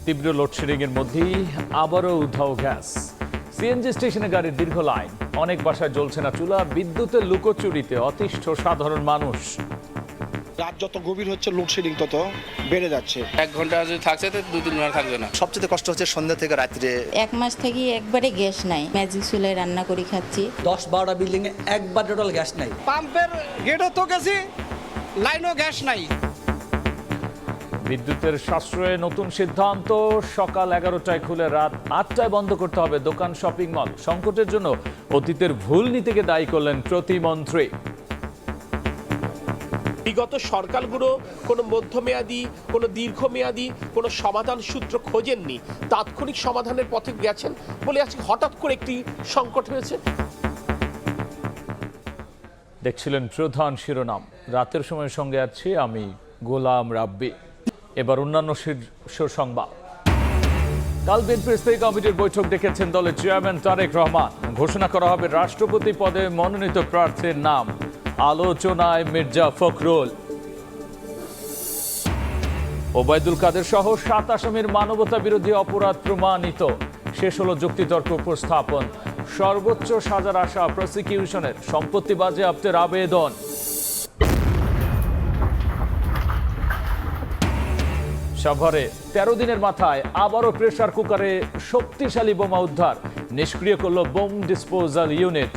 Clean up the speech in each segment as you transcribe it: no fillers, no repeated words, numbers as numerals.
তীব্র লোডশেডিংয়ের মধ্যেই আবারও উধাও গ্যাস। সিএনজি স্টেশনে গাড়ির দীর্ঘ লাইন, অনেক বাসায় জ্বলছে না চুলা, বিদ্যুতের লুকোচুরিতে অতিষ্ঠ সাধারণ মানুষ। রাত যত গভীর হচ্ছে লোডশেডিং তত বেড়ে যাচ্ছে। 1 ঘন্টা যদি থাকছে তো 2-3 ঘন্টা থাকবে না। সবচেয়ে কষ্ট হচ্ছে সন্ধ্যা থেকে রাত্রে। 1 মাস থেকে একবারে গ্যাস নাই, ম্যাজিক চুলায় রান্না করে খাচ্ছি। 10-12টা বিল্ডিং এ একবার টোটাল গ্যাস নাই। পাম্পের গেটও তো গেছি, লাইনও গ্যাস নাই। বিদ্যুতের সাশ্রয়ে নতুন সিদ্ধান্ত, সকাল 11টায় খুলে রাত 8টায় বন্ধ করতে হবে দোকান, শপিং মল। সংকটের জন্য অতীতের ভুল নীতিকে দায়ী করলেন প্রতিমন্ত্রী। বিগত সরকারগুলো কোনো মধ্যমেয়াদী, কোনো দীর্ঘমেয়াদী কোনো সমাধান সূত্র খোঁজেননি, তাৎক্ষণিক সমাধানের পথে গেছেন বলে আজকে হঠাৎ করে একটি সংকট হয়েছে। দেখছিলেন প্রধান শিরোনাম, রাতের সময়ের সঙ্গে আছি আমি গোলাম রাব্বি। এবার অন্যান্য শীর্ষ সংবাদ। কাল বিএনপির স্থায়ী কমিটির বৈঠক ডেকেছেন দলের চেয়ারম্যান তারেক রহমান। ঘোষণা করা হবে রাষ্ট্রপতি পদে মনোনীত প্রার্থীর নাম। আলোচনায় মির্জা ফখরুল, ওবায়দুল কাদের সহ 7 আসামির মানবতা বিরোধী অপরাধ প্রমাণিত। শেষ হলো যুক্তিতর্ক উপস্থাপন। সর্বোচ্চ সাজার আশা প্রসিকিউশনের। সম্পত্তি বাজেয়াপ্তের আবেদন। সাভারে 13 দিনের মাথায় আবারও প্রেসার কুকারে শক্তিশালী বোমা উদ্ধার। নিষ্ক্রিয় করল বোম ডিসপোজাল ইউনিট।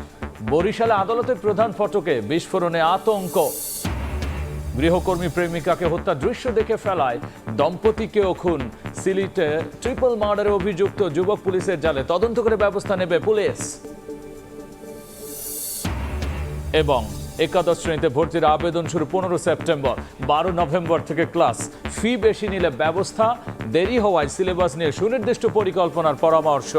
বরিশালে আদালতের প্রধান ফটকে বিস্ফোরণে আতঙ্ক। গৃহকর্মী প্রেমিকাকে হত্যা দৃশ্য দেখে ফেলায় দম্পতিকেও খুন। সিলেটে ট্রিপল মার্ডারে অভিযুক্ত যুবক পুলিশের জালে, তদন্ত করে ব্যবস্থা নেবে পুলিশ। এবং একাদশ শ্রেণীতে ভর্তির আবেদন শুরু 15 সেপ্টেম্বর। 12 নভেম্বর থেকে ক্লাস। ফি বেশি নিলে ব্যবস্থা, দেরি হওয়ায় সিলেবাস নিয়ে সুনির্দিষ্ট পরিকল্পনার পরামর্শ।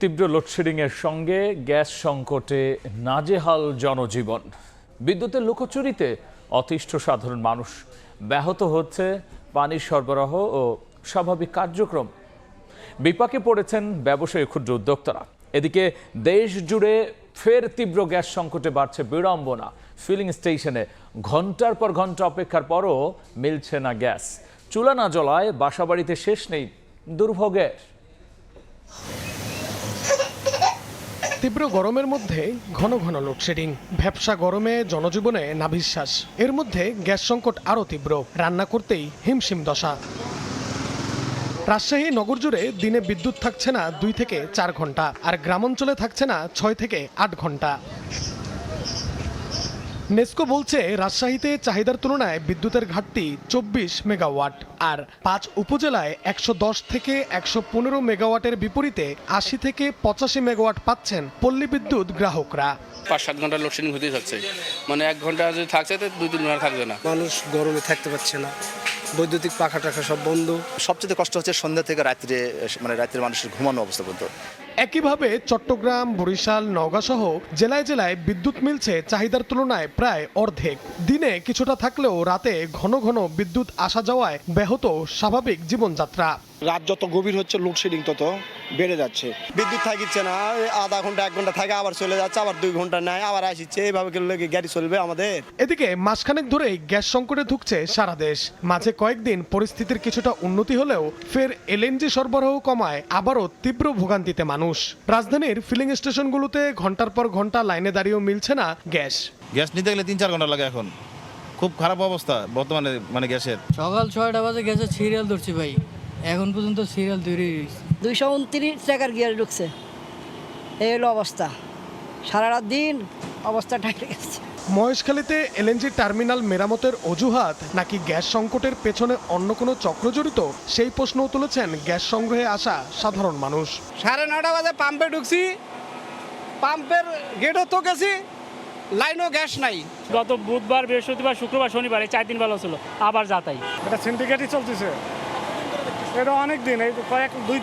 তীব্র লোডশেডিংয়ের সঙ্গে গ্যাস সংকটে নাজেহাল জনজীবন। বিদ্যুতের লুকোচুরিতে অতিষ্ঠ সাধারণ মানুষ। ব্যাহত হচ্ছে পানির সরবরাহ ও স্বাভাবিক কার্যক্রম। বিপাকে পড়েছেন ব্যবসায়ী ক্ষুদ্র উদ্যোক্তারা। এদিকে দেশ জুড়ে ফের তীব্র গ্যাস সংকটে বাড়ছে বিড়ম্বনা। ফিলিং স্টেশনে ঘন্টার পর ঘন্টা অপেক্ষার পরও মিলছে না গ্যাস। চুলা না জ্বলায় বাসাবাড়িতে শেষ নেই দুর্ভোগের। তীব্র গরমের মধ্যে ঘন ঘন লোডশেডিং, ভ্যাপসা গরমে জনজীবনে নাভিশ্বাস। এর মধ্যে গ্যাস সংকট আরও তীব্র, রান্না করতেই হিমশিম দশা। রাজশাহী নগর জুড়ে দিনে বিদ্যুৎ থাকছে না 2 থেকে 4 ঘন্টা, আর গ্রামাঞ্চলে থাকছে না 6 থেকে 8 ঘন্টা। নেসকো বলছে রাজশাহীতে চাহিদার তুলনায় বিদ্যুতের ঘাটতি 24 মেগাওয়াট, আর 5 উপজেলায় 110 থেকে 115 মেগাওয়াটের বিপরীতে 80 থেকে 85 মেগাওয়াট পাচ্ছেন পল্লী বিদ্যুৎ গ্রাহকরা। 5-7 ঘন্টা লোডশেডিং হতেই থাকছে, মানে 1 ঘন্টা যদি থাকছে তো 2-3 ঘন্টা থাকবে না। মানুষ গরমে থাকতে পারছে না, বৈদ্যুতিক পাখা টাখা সব বন্ধ। সবচেয়ে কষ্ট হচ্ছে সন্ধ্যা থেকে রাত্রে, মানে রাতের মানুষের ঘুমানো অবস্থা পর্যন্ত। একইভাবে চট্টগ্রাম, বরিশাল, নওগাঁ সহ জেলায় জেলায় বিদ্যুৎ মিলছে চাহিদার তুলনায় প্রায় অর্ধেক। দিনে কিছুটা থাকলেও রাতে ঘন ঘন বিদ্যুৎ আসা যাওয়ায় ব্যাহত স্বাভাবিক জীবনযাত্রা। রাত যত গভীর হচ্ছে লোডশেডিং তত বেড়ে যাচ্ছে। বিদ্যুৎ থাকিচ্ছে না, আধা ঘন্টা 1 ঘন্টা থাকে, আবার চলে যাচ্ছে, আবার 2 ঘন্টা নেয়, আবার আসছে। এইভাবে গেলে গাড়ি চলবে আমাদের। এদিকে মাসখানেক ধরেই গ্যাস সংকটে ধুঁকছে সারা দেশ। মাঝে কয়েকদিন পরিস্থিতির কিছুটা উন্নতি হলেও ফের এলএনজি সরবরাহ কমায় আবারও তীব্র ভোগান্তিতে মানুষ। রাজধানীর ফিলিং স্টেশনগুলোতে ঘন্টার পর ঘন্টা লাইনে দাঁড়িয়েও মিলছে না গ্যাস। গ্যাস নিতে গেলে 3-4 ঘন্টা লাগে। এখন খুব খারাপ অবস্থা বর্তমানে, মানে গ্যাসের। সকাল 6টা বাজে গ্যাসের সিরিয়াল ধরছি ভাই, এখন পর্যন্ত সিরিয়াল তৈরি 229 টাকার গিয়ার ঢুকছে। এই হলো অবস্থা, সারা রাত দিন অবস্থা ঠাইটে গেছে। মহেশখালীতে এলএনজি টার্মিনাল মেরামতের অজুহাত নাকি গ্যাস সংকটের পেছনে অন্য কোনো চক্র জড়িত, সেই প্রশ্নও তুলেছেন গ্যাস সংগ্রহে আসা সাধারণ মানুষ। 9:30 বাজে পাম্পে ঢুকছি, পাম্পের গেটও তো গেছি, লাইনও গ্যাস নাই। গত বুধবার, বৃহস্পতিবার, শুক্রবার, শনিবার এই 4 দিন ভালো ছিল, আবার যাতাই। এটা সিন্ডিকেটই চলতেছে। এটা অনেক দিন, এই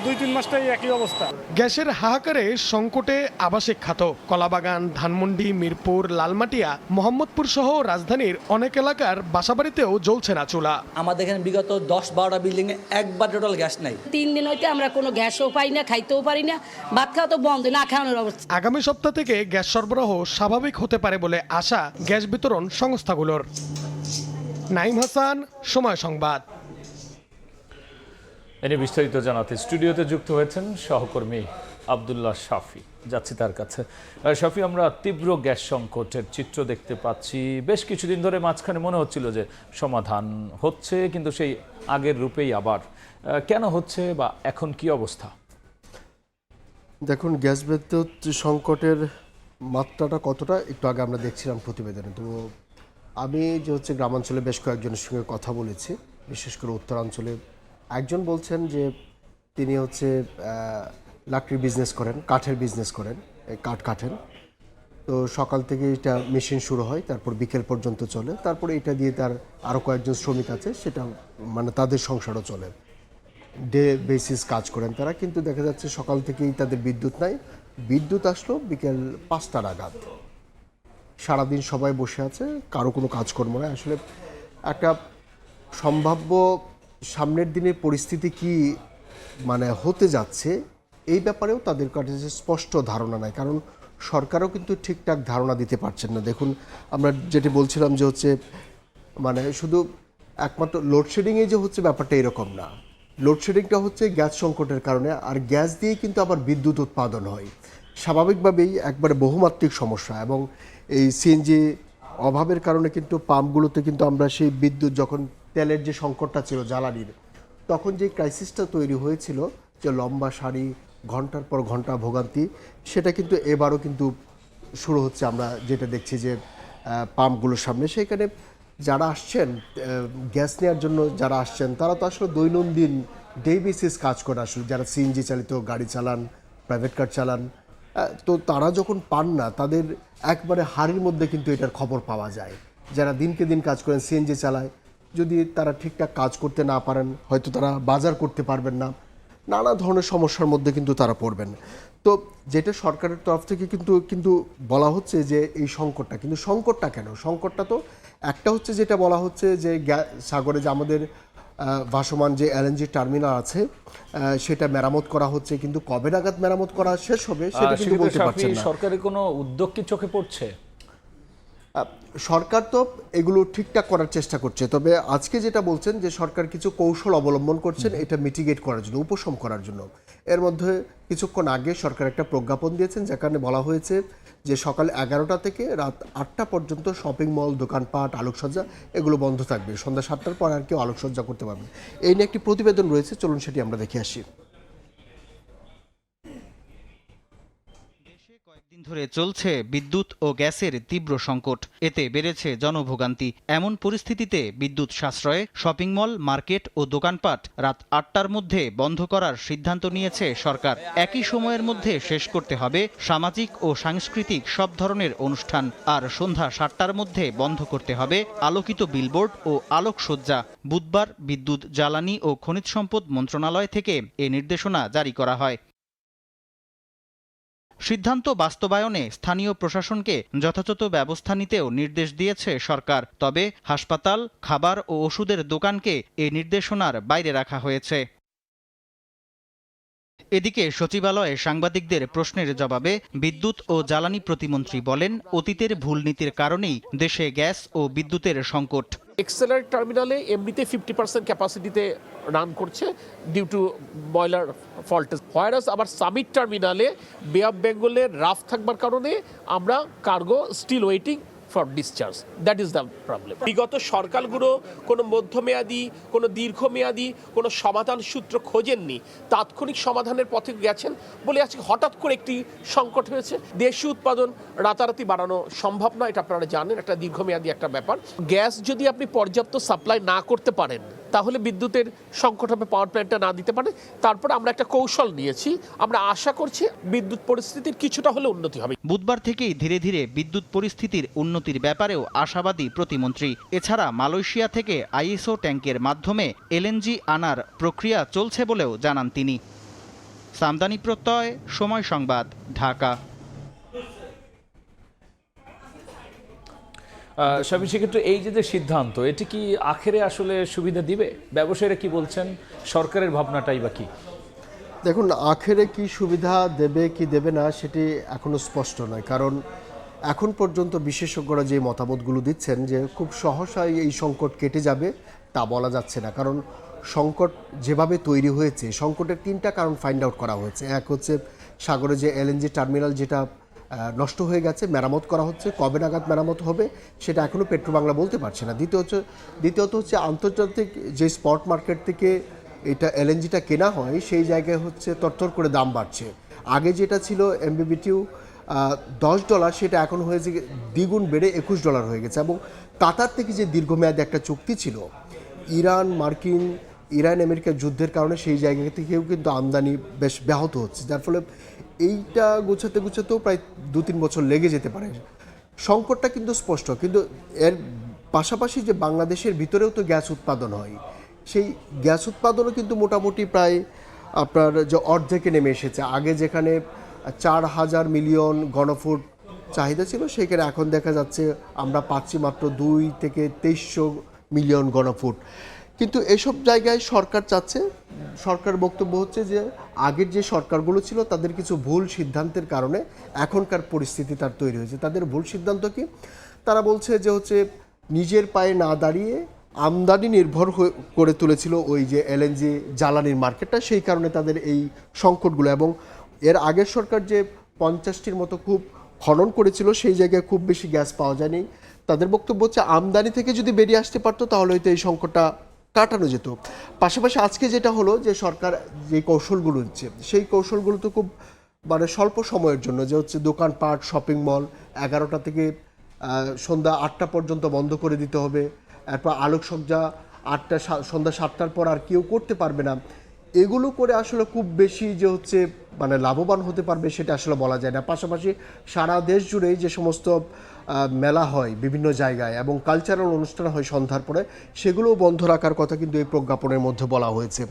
দুই তিন মাসটাই একই অবস্থা। গ্যাসের হাহাকারে সংকটে আবাসিক খাত। কলাবাগান, ধানমন্ডি, মিরপুর, লালমাটিয়া, মোহাম্মদপুর সহ রাজধানীর অনেক এলাকার বাসাবাড়িতেও জ্বলছে না চুলা। আমাদের এখানে বিগত 10-12টা বিল্ডিং এ একবার টোটাল গ্যাস নাই। 3 দিন হইতে আমরা কোনো গ্যাসও পাই না, খাইতেও পারি না, ভাত খাওয়া তো বন্ধ, না খাওয়ানোর অবস্থা। আগামী সপ্তাহ থেকে গ্যাস সরবরাহ স্বাভাবিক হতে পারে বলে আশা গ্যাস বিতরণ সংস্থাগুলোর। নাইম হাসান, সময় সংবাদ। এনে বিস্তারিত জানাতে স্টুডিওতে যুক্ত হয়েছেন সহকর্মী আব্দুল্লাহ শাফি। যাচ্ছি তার কাছে। শাফি, আমরা তীব্র গ্যাস সংকটের চিত্র দেখতে পাচ্ছি। বেশ কিছুদিন ধরে মাঝখানে মনে হচ্ছিল যে সমাধান হচ্ছে, কিন্তু সেই আগের রূপেই আবার কেন হচ্ছে বা এখন কি অবস্থা? দেখুন, গ্যাস বিদ্যুৎ সংকটের মাত্রাটা কতটা একটু আগে আমরা দেখছিলাম প্রতিবেদনে। তো আমি যে হচ্ছে গ্রামাঞ্চলে বেশ কয়েকজনের সঙ্গে কথা বলেছি, বিশেষ করে উত্তরাঞ্চলে। একজন বলছেন যে তিনি হচ্ছে লাকড়ির বিজনেস করেন, কাঠের বিজনেস করেন, কাঠ কাটেন। তো সকাল থেকে এটা মেশিন শুরু হয়, তারপর বিকেল পর্যন্ত চলে, তারপরে এটা দিয়ে তার আরও কয়েকজন শ্রমিক আছে, সেটা মানে তাদের সংসারও চলে, ডে বেসিস কাজ করেন তারা। কিন্তু দেখা যাচ্ছে সকাল থেকেই তাদের বিদ্যুৎ নাই, বিদ্যুৎ আসলো বিকেল 5টা নাগাদ। সারাদিন সবাই বসে আছে, কারো কোনো কাজকর্ম নয়। আসলে একটা সম্ভাব্য সামনের দিনের পরিস্থিতি কি মানে হতে যাচ্ছে এই ব্যাপারেও তাদের কাছে স্পষ্ট ধারণা নাই, কারণ সরকারও কিন্তু ঠিকঠাক ধারণা দিতে পারছেন না। দেখুন, আমরা যেটি বলছিলাম যে হচ্ছে মানে শুধু একমাত্র লোডশেডিংয়ে যে হচ্ছে ব্যাপারটা এরকম না। লোডশেডিংটা হচ্ছে গ্যাস সংকটের কারণে, আর গ্যাস দিয়েই কিন্তু আবার বিদ্যুৎ উৎপাদন হয়। স্বাভাবিকভাবেই একবারে বহুমাত্রিক সমস্যা। এবং এই সিএনজি অভাবের কারণে কিন্তু পাম্পগুলোতে কিন্তু আমরা সেই বিদ্যুৎ, যখন তেলের যে সংকটটা ছিল জ্বালানির, তখন যে ক্রাইসিসটা তৈরি হয়েছিল, যে লম্বা সারি, ঘন্টার পর ঘন্টা ভোগান্তি, সেটা কিন্তু এবারও কিন্তু শুরু হচ্ছে। আমরা যেটা দেখছি যে পাম্পগুলোর সামনে, সেখানে যারা আসছেন গ্যাস নেওয়ার জন্য, যারা আসছেন তারা তো আসলে দৈনন্দিন ডে বেসিস কাজ করে। আসলে যারা সিএনজি চালিত গাড়ি চালান, প্রাইভেট কার চালান, তো তারা যখন পান না, তাদের একবারে হাড়ির মধ্যে কিন্তু এটার খবর পাওয়া যায়। যারা দিনকে দিন কাজ করেন, সিএনজি চালায়, যদি তারা ঠিকঠাক কাজ করতে না পারেন, হয়তো তারা বাজার করতে পারবেন না, নানা ধরনের সমস্যার মধ্যে কিন্তু তারা পড়বেন। তো যেটা সরকারের তরফ থেকে কিন্তু বলা হচ্ছে যে এই সংকটটা, কিন্তু সংকটটা কেন? সংকটটা তো একটা হচ্ছে, যেটা বলা হচ্ছে যে সাগরে যে আমাদের ভাসমান যে এলএনজি টার্মিনাল আছে, সেটা মেরামত করা হচ্ছে, কিন্তু কবে নাগাদ মেরামত করা শেষ হবে সেটা কিন্তু বলতে পারছেন না। সরকারের কোনো উদ্যোগ কি চোখে পড়ছে? সরকার তো এগুলো ঠিকঠাক করার চেষ্টা করছে, তবে আজকে যেটা বলছেন যে সরকার কিছু কৌশল অবলম্বন করছেন এটা মিটিগেট করার জন্য, উপশম করার জন্য। এর মধ্যে কিছুক্ষণ আগে সরকার একটা প্রজ্ঞাপন দিয়েছেন, যেখানে বলা হয়েছে যে সকাল 11টা থেকে রাত 8টা পর্যন্ত শপিং মল, দোকানপাট, আলোকসজ্জা এগুলো বন্ধ থাকবে। সন্ধ্যা 7টার পর আর কেউ আলোকসজ্জা করতে পারবে। এই নিয়ে একটি প্রতিবেদন রয়েছে, চলুন সেটি আমরা দেখে আসি। কয়েকদিন ধরে চলছে বিদ্যুৎ ও গ্যাসের তীব্র সংকট, এতে বেড়েছে জনভোগান্তি। এমন পরিস্থিতিতে বিদ্যুৎ সাশ্রয়ে শপিং মল, মার্কেট ও দোকানপাট রাত 8টার মধ্যে বন্ধ করার সিদ্ধান্ত নিয়েছে সরকার। একই সময়ের মধ্যে শেষ করতে হবে সামাজিক ও সাংস্কৃতিক সব ধরনের অনুষ্ঠান, আর সন্ধ্যা 7টার মধ্যে বন্ধ করতে হবে আলোকিত বিলবোর্ড ও আলোকসজ্জা। বুধবার বিদ্যুৎ, জ্বালানি ও খনিজ সম্পদ মন্ত্রণালয় থেকে এ নির্দেশনা জারি করা হয়। সিদ্ধান্ত বাস্তবায়নে স্থানীয় প্রশাসনকে যথাযথ ব্যবস্থা নিতেও নির্দেশ দিয়েছে সরকার। তবে হাসপাতাল, খাবার ও ওষুধের দোকানকে এ নির্দেশনার বাইরে রাখা হয়েছে। এদিকে সচিবালয়ে সাংবাদিকদের প্রশ্নের জবাবে বিদ্যুৎ ও জ্বালানি প্রতিমন্ত্রী বলেন, অতীতের ভুল নীতির কারণেই দেশে গ্যাস ও বিদ্যুতের সংকট। এক্সেলার টার্মিনালে এমনিতে 50% ক্যাপাসিটিতে রান করছে due to boiler fault, whereas আবার সামিট টার্মিনালে বে অফ বেঙ্গলের রাফ থাকবার কারণে আমরা cargo still waiting for discharge. That is the problem. বিগত সরকারগুলো কোনো মধ্যমেয়াদী, কোনো দীর্ঘমেয়াদী কোনো সমাধান সূত্র খোঁজেননি, তাৎক্ষণিক সমাধানের পথে গেছেন বলে আজকে হঠাৎ করে একটি সংকট হয়েছে। দেশি উৎপাদন রাতারাতি বাড়ানো সম্ভব নয়, এটা আপনারা জানেন, একটা দীর্ঘমেয়াদী একটা ব্যাপার। গ্যাস যদি আপনি পর্যাপ্ত সাপ্লাই না করতে পারেন তাহলে বিদ্যুতের সংকট হবে, পাওয়ার প্ল্যান্টটা না দিতে পারে। তারপর আমরা একটা কৌশল নিয়েছি, আমরা আশা করছি বিদ্যুৎ পরিস্থিতির কিছুটা হলে উন্নতি হবে। বুধবার থেকেই ধীরে ধীরে বিদ্যুৎ পরিস্থিতির উন্নতির ব্যাপারেও আশাবাদী প্রতিমন্ত্রী। এছাড়া মালয়েশিয়া থেকে আইএসও ট্যাঙ্কের মাধ্যমে এলএনজি আনার প্রক্রিয়া চলছে বলেও জানান তিনি। সামদানি প্রত্যয়, সময় সংবাদ, ঢাকা। স্বামী, সেক্ষেত্রে এই যে সিদ্ধান্ত, এটি কি আখেরে আসলে সুবিধা দিবে? ব্যবসায়ীরা কি বলছেন, সরকারের ভাবনাটাই বা কি? দেখুন, আখেরে কি সুবিধা দেবে কি দেবে না সেটি এখনো স্পষ্ট নয়, কারণ এখন পর্যন্ত বিশেষজ্ঞরা যে মতামতগুলো দিচ্ছেন যে খুব সহসাই এই সংকট কেটে যাবে তা বলা যাচ্ছে না। কারণ সংকট যেভাবে তৈরি হয়েছে, সংকটের 3টা কারণ ফাইন্ড আউট করা হয়েছে। এক হচ্ছে সাগরে যে এলএনজি টার্মিনাল যেটা নষ্ট হয়ে গেছে, মেরামত করা হচ্ছে, কবে নাগাদ মেরামত হবে সেটা এখনও পেট্রোবাংলা বলতে পারছে না। দ্বিতীয়ত হচ্ছে আন্তর্জাতিক যে স্পট মার্কেট থেকে এটা এলএনজিটা কেনা হয় সেই জায়গায় হচ্ছে তরতর করে দাম বাড়ছে। আগে যেটা ছিল এমবিবিটিউ $10, সেটা এখন হয়েছে দ্বিগুণ বেড়ে $21 হয়ে গেছে। এবং কাতার থেকে যে দীর্ঘমেয়াদী একটা চুক্তি ছিল, ইরান আমেরিকার যুদ্ধের কারণে সেই জায়গা থেকেও কিন্তু আমদানি বেশ ব্যাহত হচ্ছে, যার ফলে এইটা গুছাতেও প্রায় 2-3 বছর লেগে যেতে পারে। সংকটটা কিন্তু স্পষ্ট, কিন্তু এর পাশাপাশি যে বাংলাদেশের ভিতরেও তো গ্যাস উৎপাদন হয়, সেই গ্যাস উৎপাদনও কিন্তু মোটামুটি প্রায় আপনার যে অর্ধেকে নেমে এসেছে। আগে যেখানে 4,000 মিলিয়ন ঘনফুট চাহিদা ছিল, সেখানে এখন দেখা যাচ্ছে আমরা পাচ্ছি মাত্র 2 থেকে 2300 মিলিয়ন ঘনফুট। কিন্তু এসব জায়গায় সরকার বক্তব্য হচ্ছে যে আগের যে সরকারগুলো ছিল তাদের কিছু ভুল সিদ্ধান্তের কারণে এখনকার পরিস্থিতি তার তৈরি হয়েছে। তাদের ভুল সিদ্ধান্ত কি? তারা বলছে যে হচ্ছে নিজের পায়ে না দাঁড়িয়ে আমদানি নির্ভর করে তুলেছিল ওই যে এলএনজি জ্বালানির মার্কেটটা, সেই কারণে তাদের এই সংকটগুলো। এবং এর আগের সরকার যে 50টির মতো খুব খনন করেছিল, সেই জায়গায় খুব বেশি গ্যাস পাওয়া যায়নি। তাদের বক্তব্য হচ্ছে আমদানি থেকে যদি বেরিয়ে আসতে পারতো তাহলে হয়তো এই সংকটটা কাটানো যেত। পাশাপাশি আজকে যেটা হলো যে সরকার যে কৌশলগুলো নিচ্ছে, সেই কৌশলগুলো তো খুব স্বল্প সময়ের জন্য, যে হচ্ছে দোকানপাট, শপিং মল 11টা থেকে সন্ধ্যা 8টা পর্যন্ত বন্ধ করে দিতে হবে, এরপর আলোকসজ্জা সন্ধ্যা 7টার পর আর কেউ করতে পারবে না। এগুলো করে আসলে খুব বেশি যে হচ্ছে লাভবান হতে পারবে সেটা আসলে বলা যায় না। পাশাপাশি সারা দেশ জুড়েই যে সমস্ত মেলা হয় বিভিন্ন জায়গায় এবং কালচারাল অনুষ্ঠান হয় সন্ধ্যার পরে, সেগুলোও বন্ধ রাখার কথা কিন্তু এই প্রজ্ঞাপনের মধ্যে বলা হয়েছে।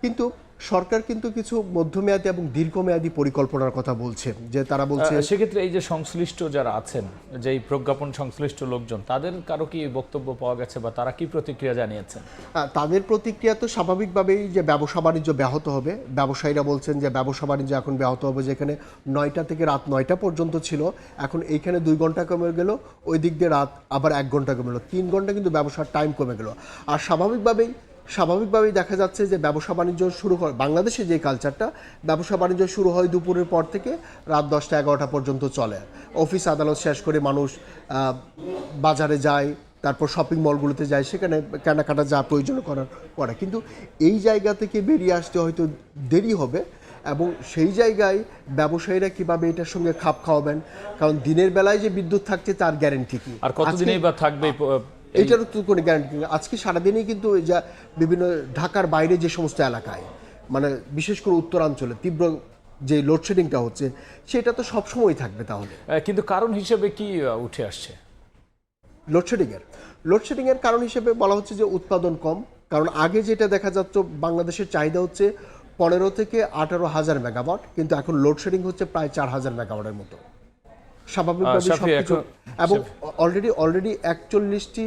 কিন্তু সরকার কিন্তু কিছু মধ্যমেয়াদী এবং দীর্ঘমেয়াদী পরিকল্পনার কথা বলছে, যে তারা বলছে সেক্ষেত্রে এই যে সংশ্লিষ্ট যারা আছেন, যে এই প্রজ্ঞাপন সংশ্লিষ্ট লোকজন, তাদের কারো কি বক্তব্য পাওয়া গেছে বা তারা কি প্রতিক্রিয়া জানিয়েছেন? তাদের প্রতিক্রিয়া তো স্বাভাবিকভাবেই যে ব্যবসা বাণিজ্য ব্যাহত হবে। ব্যবসায়ীরা বলছেন যে ব্যবসা বাণিজ্য এখন ব্যাহত হবে, যেখানে 9টা থেকে রাত 9টা পর্যন্ত ছিল, এখন এইখানে 2 ঘন্টা কমে গেল, ওই দিক দিয়ে রাত আবার 1 ঘন্টা কমে গেল, 3 ঘন্টা কিন্তু ব্যবসার টাইম কমে গেল। আর স্বাভাবিকভাবেই দেখা যাচ্ছে যে ব্যবসা বাণিজ্য শুরু হয়, বাংলাদেশে যে কালচারটা, ব্যবসা বাণিজ্য শুরু হয় দুপুরের পর থেকে রাত 10টা-11টা পর্যন্ত চলে। অফিস আদালত শেষ করে মানুষ বাজারে যায়, তারপর শপিং মলগুলোতে যায়, সেখানে কেনাকাটা যা প্রয়োজন করে। কিন্তু এই জায়গা থেকে বেরিয়ে আসতে হয়তো দেরি হবে, এবং সেই জায়গায় ব্যবসায়ীরা কিভাবে এটার সঙ্গে খাপ খাওয়াবেন, কারণ দিনের বেলায় যে বিদ্যুৎ থাকছে তার গ্যারেন্টি কি, আর কতদিনই বা থাকবে এইটারও তো কোনো গ্যারান্টি নেই। আজকে সারাদিনই কিন্তু যা বিভিন্ন ঢাকার বাইরে যে সমস্ত এলাকায়, বিশেষ করে উত্তরাঞ্চলে তীব্র যে লোডশেডিংটা হচ্ছে, সেটা তো সবসময় থাকবে। তাহলে কিন্তু কারণ হিসেবে কি উঠে আসছে? লোডশেডিংয়ের কারণ হিসেবে বলা হচ্ছে যে উৎপাদন কম। কারণ আগে যেটা দেখা যাচ্ছে, বাংলাদেশের চাহিদা হচ্ছে 15 থেকে 18,000 মেগাওয়াট, কিন্তু এখন লোডশেডিং হচ্ছে প্রায় 4,000 মেগাওয়াটের মতো। স্বাভাবিকভাবে সবকিছু, এবং অলরেডি 41টি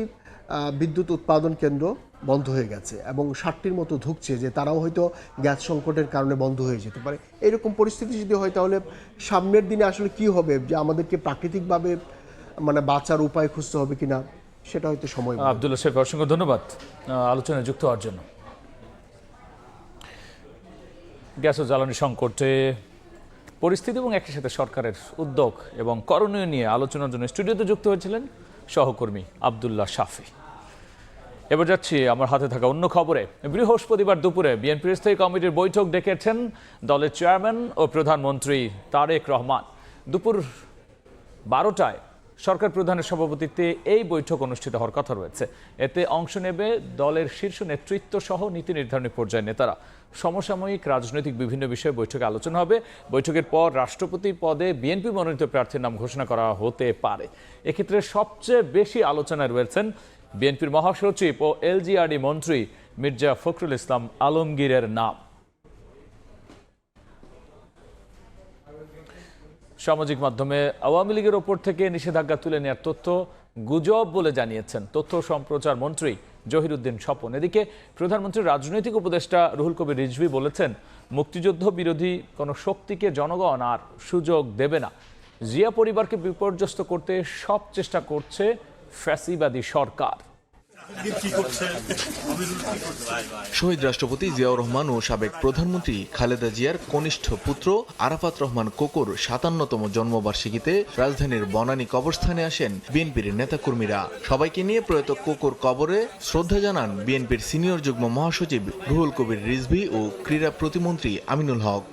বিদ্যুৎ উৎপাদন কেন্দ্র বন্ধ হয়ে গেছে এবং 60টির মতো ঢুকছে, যে তারাও হয়তো গ্যাস সংকটের কারণে বন্ধ হয়ে যেতে পারে। এরকম পরিস্থিতি যদি হয় তাহলে সামনের দিনে আসলে কি হবে, যে আমাদেরকে প্রাকৃতিকভাবে বাঁচার উপায় খুঁজতে হবে কিনা, সেটা হয়তো সময়। আব্দুল্লাহ শেখ, অসংখ্য ধন্যবাদ আলোচনায় যুক্ত হওয়ার জন্য। গ্যাস ও জ্বালানি সংকটে পরিস্থিতি এবং একই সাথে সরকারের উদ্যোগ এবং করণীয় নিয়ে আলোচনার জন্য স্টুডিওতে যুক্ত হয়েছিলেন সহকর্মী আব্দুল্লাহ শাফি। এবার যাচ্ছি আমার হাতে থাকা অন্য খবরে। বৃহস্পতিবার দুপুরে বিএনপির স্থায়ী কমিটির বৈঠক ডেকেছেন দলের চেয়ারম্যান ও প্রধানমন্ত্রী তারেক রহমান। দুপুর 12টায় সরকার প্রধানের সভাপতিত্বে এই বৈঠক অনুষ্ঠিত হওয়ার কথা রয়েছে। এতে অংশ নেবে দলের শীর্ষ নেতৃত্ব সহ নীতি নির্ধারণী পর্যায়ের নেতারা। সমসাময়িক রাজনৈতিক বিভিন্ন বিষয়ে বৈঠকে আলোচনা হবে। বৈঠকের পর রাষ্ট্রপতি পদে বিএনপি মনোনীত প্রার্থীর নাম ঘোষণা করা হতে পারে। এক্ষেত্রে সবচেয়ে বেশি আলোচনায় রয়েছেন বিএনপির মহাসচিব ও এলজিআরডি মন্ত্রী মির্জা ফখরুল ইসলাম আলমগীরের নাম। সামাজিক মাধ্যমে আওয়ামী লীগের ওপর থেকে নিষেধাজ্ঞা তুলে নেওয়ার তথ্য গুজব বলে জানিয়েছেন তথ্য সম্প্রচার মন্ত্রী জহিরুদ্দিন স্বপন। এদিকে প্রধানমন্ত্রীর রাজনৈতিক উপদেষ্টা রুহুল কবির রিজভী বলেছেন, মুক্তিযুদ্ধ বিরোধী কোনো শক্তিকে জনগণ আর সুযোগ দেবে না। জিয়া পরিবারকে বিপর্যস্ত করতে সব চেষ্টা করছে ফ্যাসিবাদী সরকার। শহীদ রাষ্ট্রপতি জিয়াউর রহমান ও সাবেক প্রধানমন্ত্রী খালেদা জিয়ার কনিষ্ঠ পুত্র আরাফাত রহমান কোকোর ৫৭তম জন্মবার্ষিকীতে রাজধানীর বনানী কবরস্থানে আসেন বিএনপির নেতাকর্মীরা। সবাইকে নিয়ে প্রয়াত কোকোর কবরে শ্রদ্ধা জানান বিএনপির সিনিয়র যুগ্ম মহাসচিব রুহুল কবির রিজভী ও ক্রীড়া প্রতিমন্ত্রী আমিনুল হক।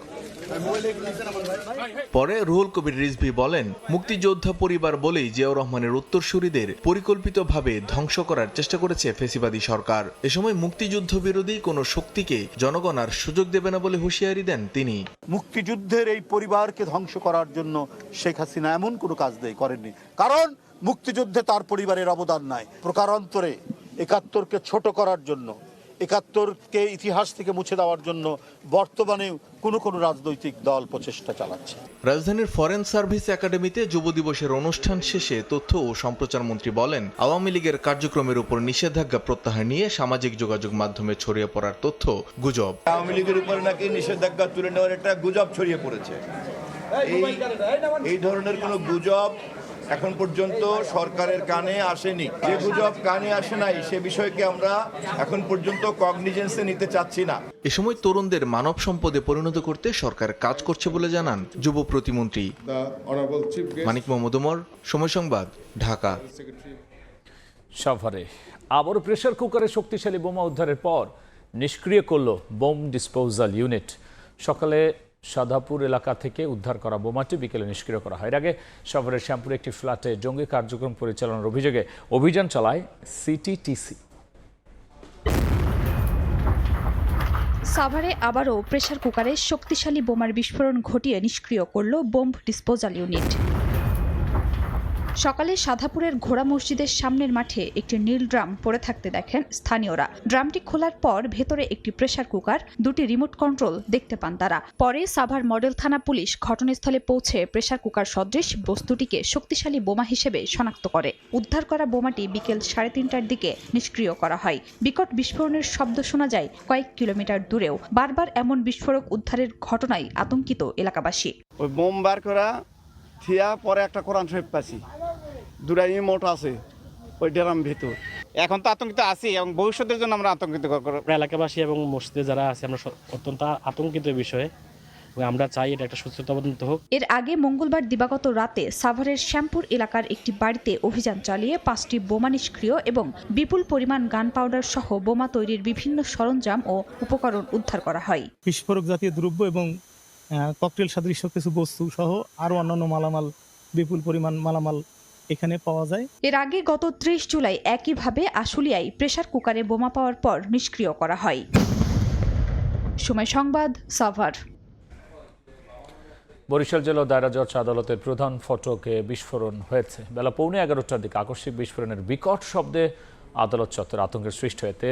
পরে রুহুল কবির রিজভী বলেন, মুক্তিযোদ্ধা পরিবার বলেই জিয়াউর রহমানের উত্তরসূরিদের পরিকল্পিতভাবে ধ্বংস করার চেষ্টা করেছে ফ্যাসিবাদী সরকার। এ সময় মুক্তিযুদ্ধ বিরোধী কোনো শক্তিকে জনগণ আর সুযোগ দেবে না বলে হুঁশিয়ারি দেন তিনি। মুক্তিযুদ্ধের এই পরিবারকে ধ্বংস করার জন্য শেখ হাসিনা এমন কোনো কাজ করেননি, কারণ মুক্তিযুদ্ধে তার পরিবারের অবদান নাই। প্রকারান্তরে ৭১কে ছোট করার জন্য, ৭১কে ইতিহাস থেকে মুছে দেওয়ার জন্য বর্তমানে কোনো রাজনৈতিক দল প্রচেষ্টা চালাচ্ছে। রাজধানীর ফরেন সার্ভিস একাডেমিতে যুব দিবসের অনুষ্ঠান শেষে তথ্য ও সম্প্রচার মন্ত্রী বলেন, আওয়ামী লীগের কার্যক্রমের উপর নিষেধাজ্ঞা প্রত্যাহার নিয়ে সামাজিক যোগাযোগ মাধ্যমে ছড়িয়ে পড়ার তথ্য গুজব। আওয়ামী লীগের উপর নাকি নিষেধাজ্ঞা তুলে নেওয়ার একটা গুজব ছড়িয়ে পড়েছে। এই ধরনের কোনো গুজব এখন পর্যন্ত সরকারের কানে আসেনি। যে গুজব কানে আসে নাই সে বিষয়কে আমরা এখন পর্যন্ত কগনিজেন্সে নিতে চাচ্ছি না। এ সময় তরুণদের মানব সম্পদে পরিণত করতে সরকার কাজ করছে বলে জানান যুব প্রতিমন্ত্রী মানিক মোহাম্মদ ওমর। সময় সংবাদ, ঢাকা। সাভারে আবারও প্রেসার কুকারে শক্তিশালী বোমা উদ্ধারের পর নিষ্ক্রিয় করল বোম ডিসপোজাল ইউনিট। সকালে সাধাপুর এলাকা থেকে উদ্ধার করা বোমাটি বিকেলে নিষ্ক্রিয় করা হয়। এর আগে সাভারের শ্যামপুরে একটি ফ্ল্যাটে জঙ্গি কার্যক্রম পরিচালনার অভিযোগে অভিযান চালায় সিটিটিসি। সাভারে আবারও প্রেসার কুকারে শক্তিশালী বোমার বিস্ফোরণ ঘটিয়ে নিষ্ক্রিয় করল বোম ডিসপোজাল ইউনিট। সকালে সাধাপুরের ঘোড়া মসজিদের সামনের মাঠে একটি নীল ড্রাম পড়ে থাকতে দেখেন স্থানীয়রা। ড্রামটি খোলার পর ভেতরে একটি প্রেসার কুকার, দুটি রিমোট কন্ট্রোল দেখতে পান তারা। পরে সাভার মডেল থানা পুলিশ ঘটনাস্থলে পৌঁছে প্রেসার কুকার সদৃশ বস্তুটিকে শক্তিশালী বোমা হিসেবে শনাক্ত করে। উদ্ধার করা বোমাটি বিকেল 3:30টার দিকে নিষ্ক্রিয় করা হয়। বিকট বিস্ফোরণের শব্দ শোনা যায় কয়েক কিলোমিটার দূরেও। বারবার এমন বিস্ফোরক উদ্ধারের ঘটনায় আতঙ্কিত এলাকাবাসী। ওই বোম বার করা থিয়া পরে একটা কোরআন শরীফ পাচ্ছি, দুটাই মোট আছে ওই ড্রাম ভিতর। এখন তো আতঙ্কিত আছি এবং ভবিষ্যতের জন্য আমরা আতঙ্কিত। এলাকাবাসী এবং মসজিদে যারা আছে আমরা অত্যন্ত আতঙ্কিত বিষয়ে, আমরা চাই এটা একটা সুস্থ তদন্ত হোক। এর আগে মঙ্গলবার দিবাগত রাতে সাভারের শ্যামপুর এলাকার একটি বাড়িতে অভিযান চালিয়ে 5টি বোমা নিষ্ক্রিয় এবং বিপুল পরিমাণ গান পাউডার সহ বোমা তৈরির বিভিন্ন সরঞ্জাম ও উপকরণ উদ্ধার করা হয়। বিস্ফোরক জাতীয় দ্রব্য এবং ককটেল সদৃশ কিছু বস্তু সহ আরও অন্যান্য মালামাল, বিপুল পরিমাণ মালামাল এখানে পাওয়া যায়। এর আগে গত 30 জুলাই একইভাবে আশুলিয়ায় প্রেসার কুকারে বোমা পাওয়ার পর নিষ্ক্রিয় করা হয়। সময় সংবাদ, সাভার। বরিশাল জেলা দায়রা জজ আদালতের প্রধান ফটকে বিস্ফোরণ হয়েছে। বেলা 11:15টার দিকে আকস্মিক বিস্ফোরণের বিকট শব্দে আদালত চত্বরে আতঙ্কের সৃষ্টি হতে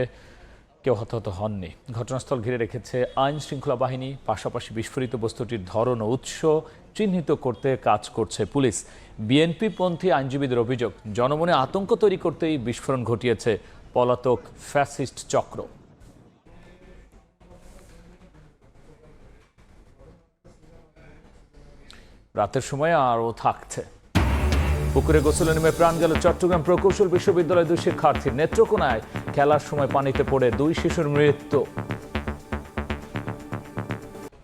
কেউ হতাহত হননি। ঘটনাস্থল ঘিরে রেখেছে আইন শৃঙ্খলা বাহিনী। পাশাপাশি বিস্ফোরিত বস্তুটির ধরন ও উৎস চিহ্নিত করতে কাজ করছে পুলিশ। বিএনপিপন্থী আইনজীবীদের অভিযোগ, জনমনে আতঙ্ক তৈরি করতেই বিস্ফোরণ ঘটিয়েছে পলাতক ফ্যাসিস্ট চক্র। রাতের সময় আরও থাকছে। পুকুরে গোসলে নেমে প্রাণ গেল চট্টগ্রাম প্রকৌশল বিশ্ববিদ্যালয়ের 2 শিক্ষার্থী। নেত্রকোনায় খেলার সময় পানিতে পড়ে 2 শিশুর মৃত্যু।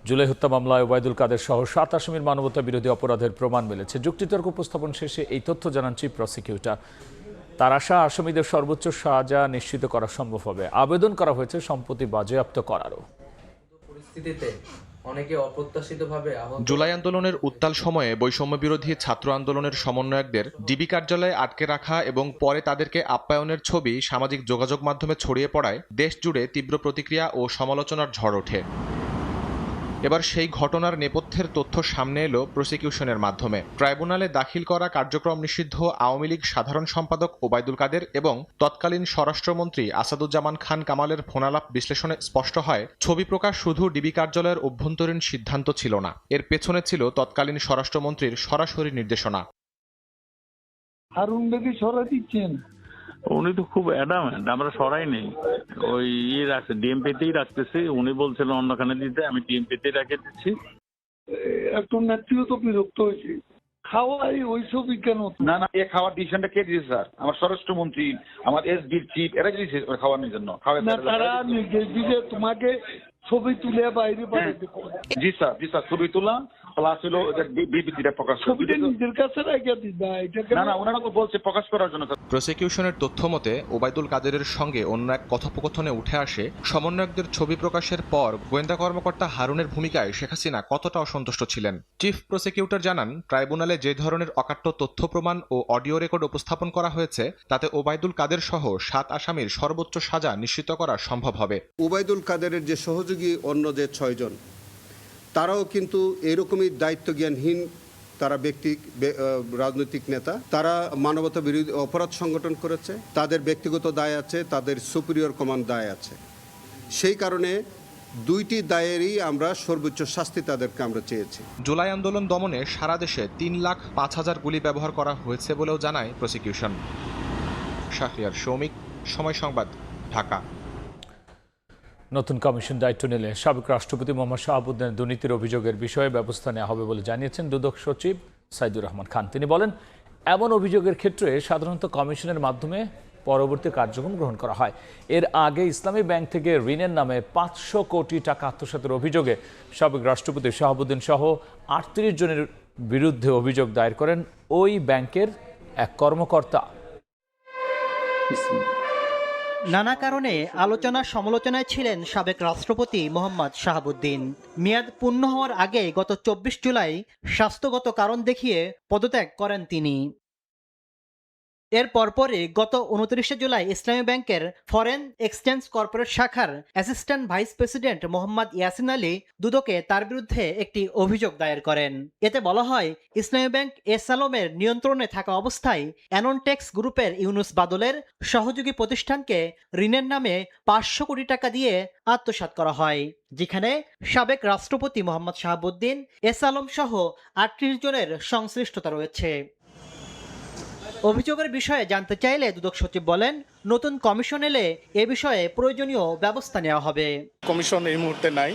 জুলাই হত্যা মামলায় ওবায়দুল কাদের সহ 7 আসামির মানবতা বিরোধী অপরাধের প্রমাণ মিলেছে। যুক্তিতর্ক উপস্থাপন শেষে এই তথ্য জানান চিফ প্রসিকিউটর। তার আশা, আসামিদের সর্বোচ্চ সাজা নিশ্চিত করা সম্ভব হবে। আবেদন করা হয়েছে সম্পত্তি বাজেয়াপ্ত করারও। পরিস্থিতিতে অনেকে অপ্রত্যাশিতভাবে আহত। জুলাই আন্দোলনের উত্তাল সময়ে বৈষম্য বিরোধী ছাত্র আন্দোলনের সমন্বয়কদের ডিবি কার্যালয়ে আটকে রাখা এবং পরে তাদেরকে আপ্যায়নের ছবি সামাজিক যোগাযোগ মাধ্যমে ছড়িয়ে পড়ায় দেশ জুড়ে তীব্র প্রতিক্রিয়া ও সমালোচনার ঝড় ওঠে। এবার সেই ঘটনার নেপথ্যের তথ্য সামনে এলো প্রসিকিউশনের মাধ্যমে। ট্রাইব্যুনালে দাখিল করা কার্যক্রম নিষিদ্ধ আওয়ামী লীগ সাধারণ সম্পাদক ওবায়দুল কাদের এবং তৎকালীন স্বরাষ্ট্রমন্ত্রী আসাদুজ্জামান খান কামালের ফোনালাপ বিশ্লেষণে স্পষ্ট হয়, ছবি প্রকাশ শুধু ডিবি কার্যালয়ের অভ্যন্তরীণ সিদ্ধান্ত ছিল না, এর পেছনে ছিল তৎকালীন স্বরাষ্ট্রমন্ত্রীর সরাসরি নির্দেশনা। হারুন বেদি সরাই দিচ্ছেন, উনি তো খুব অ্যাডামেন্ট, আমরা সরাই নেই, ওই ইয়ে রাখছে, ডিএমপিতেই রাখতেছি। উনি বলছিলেন অন্যখানে দিতে, আমি ডিএমপিতেই রেখে দিচ্ছি। একটু নেত্রীও তো বিরক্ত হয়েছে, খাওয়াই ওই ছবি কেন? না না, এ খাওয়ার ডিসিশনটা কে দিয়েছে স্যার? আমার স্বরাষ্ট্রমন্ত্রী, আমার এসডির চিফ, এরা দিয়েছে খাওয়ানোর জন্য। তারা নির্দেশ দিয়েছে তোমাকে ছবি তুলে বাইরে পাঠাতে। জি স্যার, জি স্যার, ছবি তোলা প্লাস হলো বিবৃতিটা প্রকাশ, ছবিটা নিজের কাছে রেখে দিবা। না না, ওনারা তো বলছে প্রকাশ করার জন্য। প্রসিকিউশনের তথ্য মতে ওবায়দুল কাদেরের সঙ্গে অন্য এক কথোপকথনে উঠে আসে, সমন্বয়কদের ছবি প্রকাশের পর গোয়েন্দা কর্মকর্তা হারুনের ভূমিকায় শেখ হাসিনা কতটা অসন্তুষ্ট ছিলেন। চিফ প্রসিকিউটর জানান, ট্রাইব্যুনালে যে ধরনের অকাট্য তথ্য প্রমাণ ও অডিও রেকর্ড উপস্থাপন করা হয়েছে তাতে ওবায়দুল কাদের সহ 7 আসামির সর্বোচ্চ সাজা নিশ্চিত করা সম্ভব হবে। ওবায়দুল কাদেরের যে সহযোগী অন্য যে 6 জন, তারাও কিন্তু এরকমই দায়িত্বজ্ঞানহীন, তারা রাজনৈতিক নেতা, তারা মানবতা বিরোধী অপরাধ সংগঠন করেছে, তাদের ব্যক্তিগত দায় আছে, তাদের সুপিরিয়র কমান্ড দায় আছে। সেই কারণে দুইটি দায়েরই আমরা সর্বোচ্চ শাস্তি তাদেরকে আমরা চেয়েছি। জুলাই আন্দোলন দমনে সারা দেশে 3,05,000 গুলি ব্যবহার করা হয়েছে বলেও জানায় প্রসিকিউশন। শাহরিয়ার সৌমিক, সময় সংবাদ, ঢাকা। নতুন কমিশন দায়িত্ব নিলে সাবেক রাষ্ট্রপতি মোহাম্মদ শাহাবুদ্দিনের দুর্নীতির অভিযোগের বিষয়ে ব্যবস্থা নেওয়া হবে বলে জানিয়েছেন দুদক সচিব সাইদুর রহমান খান। তিনি বলেন, এমন অভিযোগের ক্ষেত্রে সাধারণত কমিশনের মাধ্যমে পরবর্তী কার্যক্রম গ্রহণ করা হয়। এর আগে ইসলামী ব্যাংক থেকে ঋণের নামে 500 কোটি টাকা আত্মসাতের অভিযোগে সাবেক রাষ্ট্রপতি শাহাবুদ্দিন সহ 38 জনের বিরুদ্ধে অভিযোগ দায়ের করেন ওই ব্যাংকের এক কর্মকর্তা। নানা কারণে আলোচনা সমালোচনায় ছিলেন সাবেক রাষ্ট্রপতি মোহাম্মদ শাহাবুদ্দিন। মেয়াদ পূর্ণ হওয়ার আগে গত 24 জুলাই স্বাস্থ্যগত কারণ দেখিয়ে পদত্যাগ করেন তিনি। এর পরপরই গত 29 জুলাই ইসলামী ব্যাংকের ফরেন এক্সচেঞ্জ কর্পোরেট শাখার assistant vice president Mohammad Yasin Ali দুদকে তার বিরুদ্ধে একটি অভিযোগ দায়ের করেন। এতে বলা হয়, ইসলামী ব্যাংক এস আলমের নিয়ন্ত্রণে থাকা অবস্থায় অ্যাননটেক্স গ্রুপের ইউনুস বাদলের সহযোগী প্রতিষ্ঠানকে ঋণের নামে 500 কোটি টাকা দিয়ে আত্মসাৎ করা হয়, যেখানে সাবেক রাষ্ট্রপতি মোহাম্মদ শাহাবুদ্দিন, এস আলম সহ 38 জনের সংশ্লিষ্টতা রয়েছে। অভিযোগের বিষয়ে জানতে চাইলে দুদক সচিব বলেন, নতুন কমিশন এলে এ বিষয়ে প্রয়োজনীয় ব্যবস্থা নেওয়া হবে। কমিশন এই মুহূর্তে নাই,